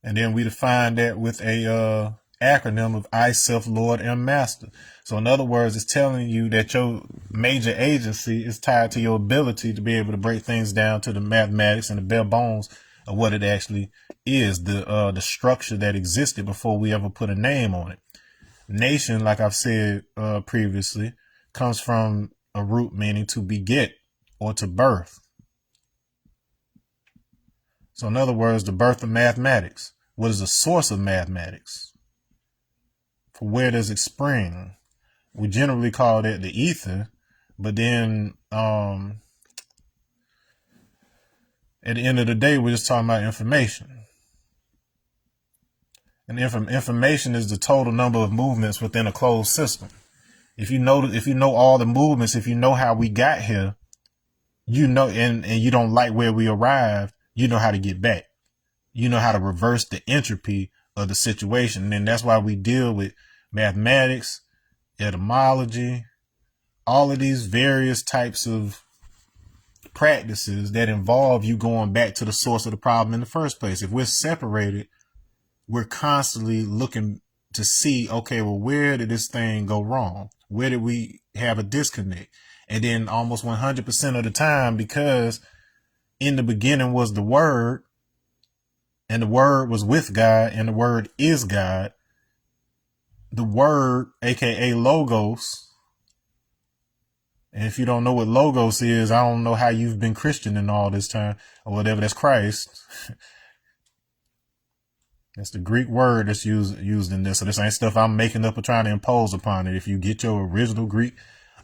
And then we define that with a acronym of I, Self, Lord, and Master. So in other words, it's telling you that your major agency is tied to your ability to be able to break things down to the mathematics and the bare bones of what it actually is, the structure that existed before we ever put a name on it. Nation, like I've said previously, comes from a root meaning to beget or to birth. So in other words, the birth of mathematics. What is the source of mathematics? For where does it spring? We generally call that the ether, but then at the end of the day, we're just talking about information. And information is the total number of movements within a closed system. If you know all the movements, if you know how we got here, you know, and you don't like where we arrived, you know how to get back. You know how to reverse the entropy of the situation. And that's why we deal with mathematics, etymology, all of these various types of practices that involve you going back to the source of the problem in the first place. If we're separated, we're constantly looking to see, okay, well, where did this thing go wrong? Where did we have a disconnect? And then almost 100% of the time, because in the beginning was the Word, and the Word was with God, and the Word is God, the Word, aka Logos. And if you don't know what Logos is, I don't know how you've been Christian in all this time, or whatever. That's Christ. That's the Greek word that's used in this. So this ain't stuff I'm making up or trying to impose upon it. If you get your original Greek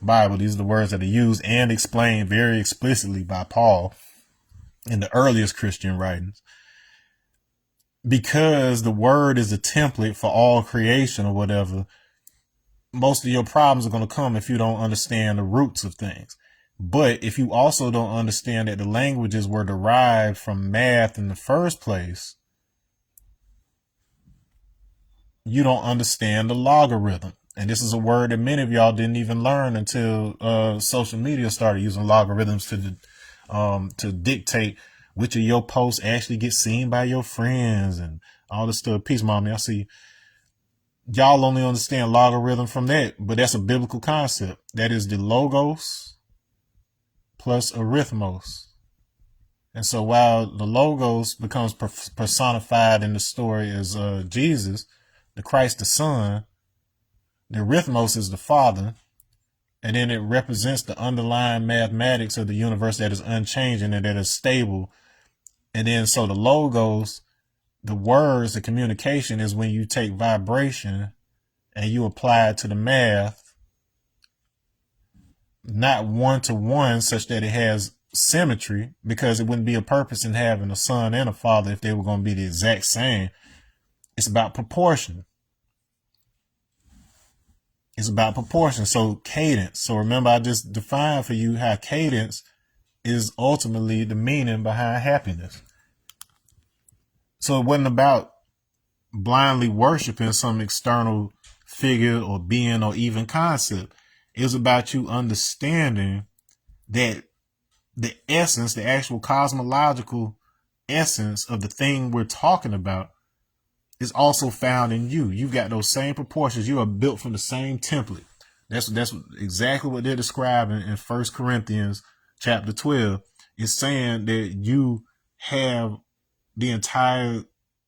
Bible, these are the words that are used and explained very explicitly by Paul in the earliest Christian writings. Because the word is a template for all creation or whatever, most of your problems are going to come if you don't understand the roots of things. But if you also don't understand that the languages were derived from math in the first place, you don't understand the logarithm. And this is a word that many of y'all didn't even learn until social media started using logarithms to dictate which of your posts actually get seen by your friends and all this stuff. Peace, mommy. I see y'all only understand logarithm from that, but that's a biblical concept. That is the logos plus arithmos. And so while the logos becomes personified in the story as Jesus, the Christ the Son, the arithmos is the Father, and then it represents the underlying mathematics of the universe that is unchanging and that is stable. And then so the logos, the words, the communication is when you take vibration and you apply it to the math, not one-to-one such that it has symmetry, because it wouldn't be a purpose in having a son and a father if they were going to be the exact same. It's about proportion. It's about proportion. So cadence. So remember, I just defined for you how cadence is ultimately the meaning behind happiness. So it wasn't about blindly worshiping some external figure or being or even concept. It was about you understanding that the essence, the actual cosmological essence of the thing we're talking about is also found in you. You've got those same proportions. You are built from the same template. That's exactly what they're describing in 1 Corinthians chapter 12. It's saying that you have the entire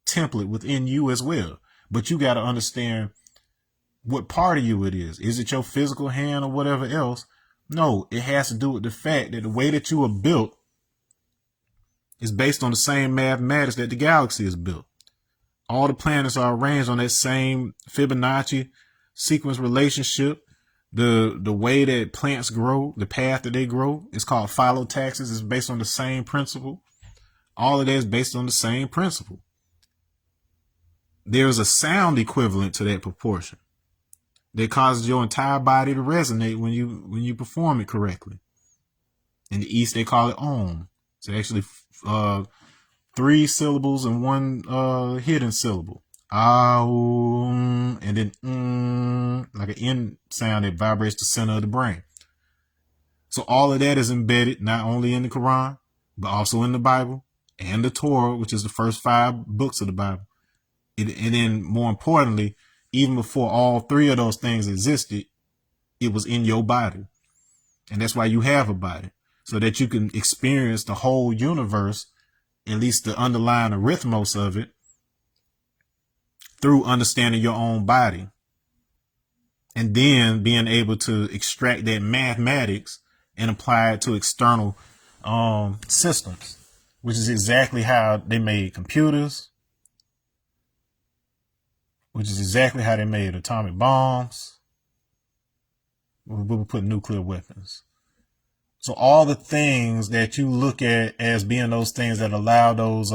template within you as well. But you got to understand what part of you it is. Is it your physical hand or whatever else? No, it has to do with the fact that the way that you are built is based on the same mathematics that the galaxy is built. All the planets are arranged on that same Fibonacci sequence relationship. The way that plants grow, the path that they grow, is called phyllotaxis. It's based on the same principle. All of that is based on the same principle. there's a sound equivalent to that proportion that causes your entire body to resonate when you perform it correctly. In the East, they call it Om. It's actually 3 syllables and 1 hidden syllable. Aum, and then like an N sound that vibrates the center of the brain. So all of that is embedded not only in the Quran, but also in the Bible and the Torah, which is the first 5 books of the Bible. And then more importantly, even before all 3 of those things existed, it was in your body. And that's why you have a body, so that you can experience the whole universe, at least the underlying arithmos of it, through understanding your own body. And then being able to extract that mathematics and apply it to external systems, which is exactly how they made computers, which is exactly how they made atomic bombs. We put nuclear weapons. So all the things that you look at as being those things that allow those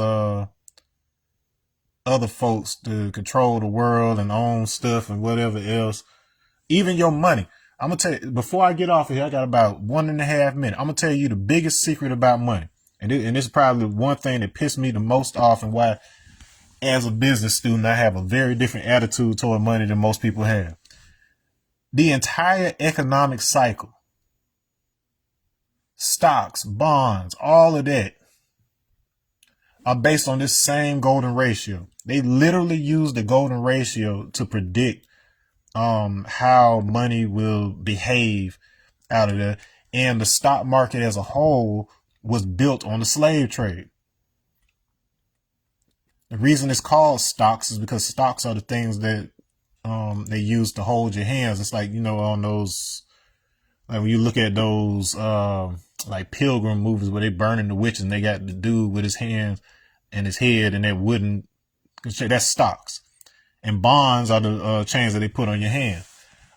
other folks to control the world and own stuff and whatever else, even your money. I'm going to tell you, before I get off of here, I got about 1.5 minutes. I'm going to tell you the biggest secret about money. And this is probably one thing that pissed me the most off, and why, as a business student, I have a very different attitude toward money than most people have. The entire economic cycle, stocks, bonds, all of that, are based on this same golden ratio. They literally use the golden ratio to predict how money will behave out of there. And the stock market as a whole was built on the slave trade. The reason it's called stocks is because stocks are the things that they use to hold your hands. It's like, on those, like when you look at those like Pilgrim movies where they burning the witches and they got the dude with his hands and his head and that wooden, that's stocks. And bonds are the chains that they put on your hand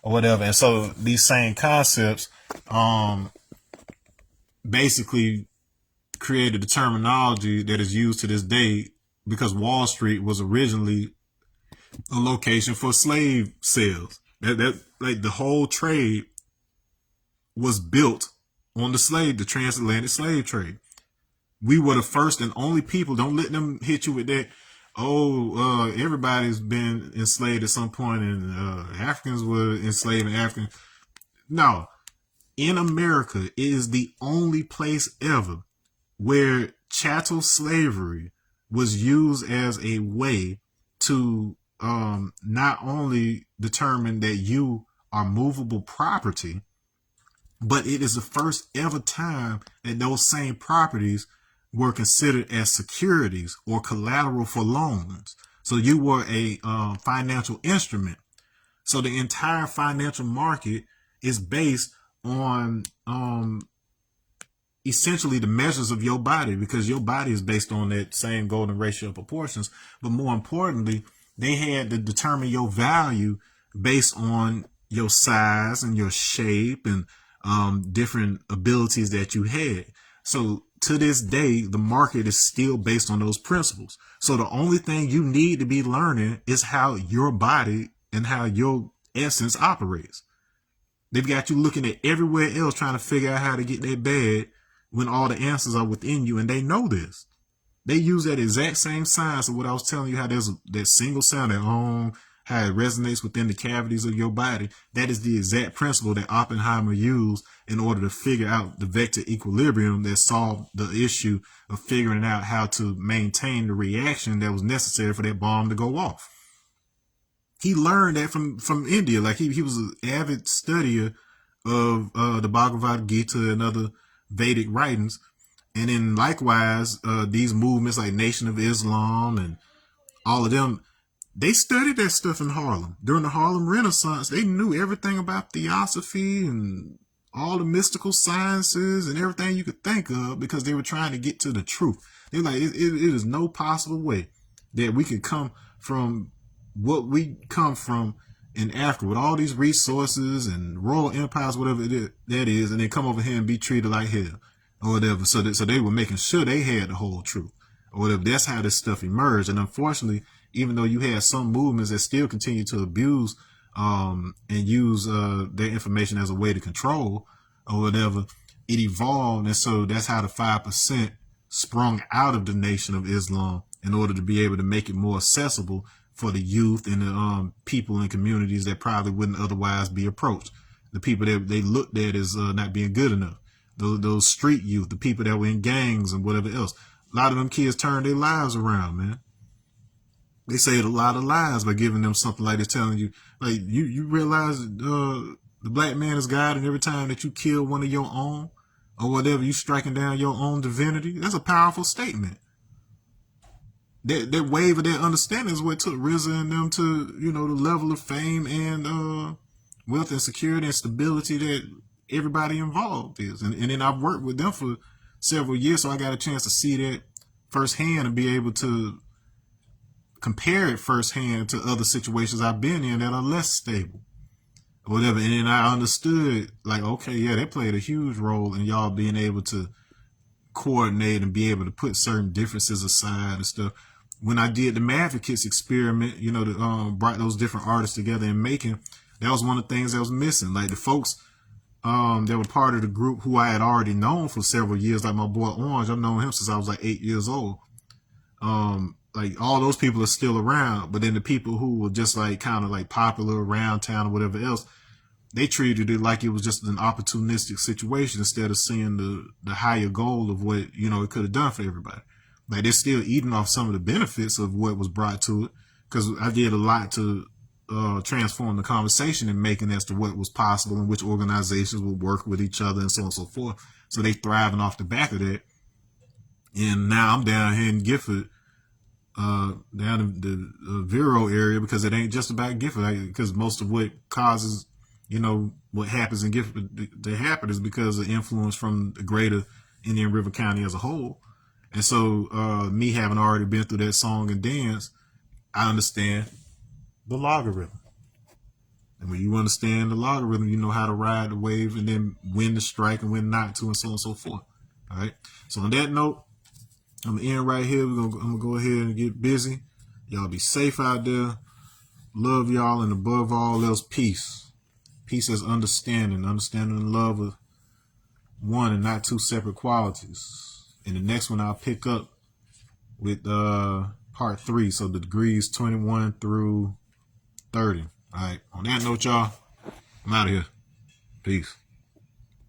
or whatever. And so these same concepts basically created the terminology that is used to this day, because Wall Street was originally a location for slave sales. That like the whole trade was built on the transatlantic slave trade. We were the first and only people. Don't let them hit you with that. Everybody's been enslaved at some point, and Africans were enslaving Africans. No, in America, it is the only place ever where chattel slavery was used as a way to not only determine that you are movable property, but it is the first ever time that those same properties were considered as securities or collateral for loans. So you were a financial instrument. So the entire financial market is based on essentially the measures of your body, because your body is based on that same golden ratio of proportions. But more importantly, they had to determine your value based on your size and your shape and different abilities that you had. So to this day, the market is still based on those principles. So the only thing you need to be learning is how your body and how your essence operates. They've got you looking at everywhere else trying to figure out how to get that bag when all the answers are within you, and they know this. They use that exact same science of what I was telling you, how there's that single sound at home, how it resonates within the cavities of your body. That is the exact principle that Oppenheimer used in order to figure out the vector equilibrium that solved the issue of figuring out how to maintain the reaction that was necessary for that bomb to go off. He learned that from India. Like he was an avid studier of the Bhagavad Gita and other Vedic writings. And then likewise, these movements like Nation of Islam and all of them, they studied that stuff in Harlem. During the Harlem Renaissance, they knew everything about theosophy and all the mystical sciences and everything you could think of, because they were trying to get to the truth. They were like, it is no possible way that we could come from what we come from in Africa with all these resources and royal empires, whatever that is, and then come over here and be treated like hell or whatever. So they were making sure they had the whole truth or whatever. That's how this stuff emerged. And unfortunately, even though you had some movements that still continue to abuse and use their information as a way to control or whatever, it evolved. And so that's how the 5% sprung out of the Nation of Islam in order to be able to make it more accessible for the youth and the people in communities that probably wouldn't otherwise be approached. The people that they looked at as not being good enough. Those street youth, the people that were in gangs and whatever else. A lot of them kids turned their lives around, man. They saved a lot of lives by giving them something like this, telling you, like, you realize the black man is God, and every time that you kill one of your own or whatever, you striking down your own divinity. That's a powerful statement. That wave of that understanding is what took RZA and them to, the level of fame and wealth and security and stability that everybody involved is. And then I've worked with them for several years, so I got a chance to see that firsthand and be able to compare it firsthand to other situations I've been in that are less stable or whatever. And then I understood, like, okay, yeah, that played a huge role in y'all being able to coordinate and be able to put certain differences aside and stuff. When I did the Mavericks experiment, that brought those different artists together in making, that was one of the things that was missing. Like the folks that were part of the group who I had already known for several years, like my boy Orange, I've known him since I was like 8 years old. Like all those people are still around, but then the people who were just like kind of like popular around town or whatever else, they treated it like it was just an opportunistic situation instead of seeing the higher goal of what, it could have done for everybody. Like they're still eating off some of the benefits of what was brought to it, because I did a lot to transform the conversation and making as to what was possible and which organizations would work with each other and so on and so forth. So they thriving off the back of that. And now I'm down here in Gifford, down in the Vero area, because it ain't just about Gifford, because most of what causes, what happens in Gifford to happen is because of influence from the greater Indian River County as a whole. And so me having already been through that song and dance, I understand the logarithm. And when you understand the logarithm, you know how to ride the wave and then when to strike and when not to, and so on and so forth. All right. So on that note, I'm going to end right here. I'm going to go ahead and get busy. Y'all be safe out there. Love y'all, and above all else, peace. Peace is understanding. Understanding and love are one and not two separate qualities. And the next one I'll pick up with part 3. So the degrees 21 through 30. All right. On that note, y'all, I'm out of here. Peace.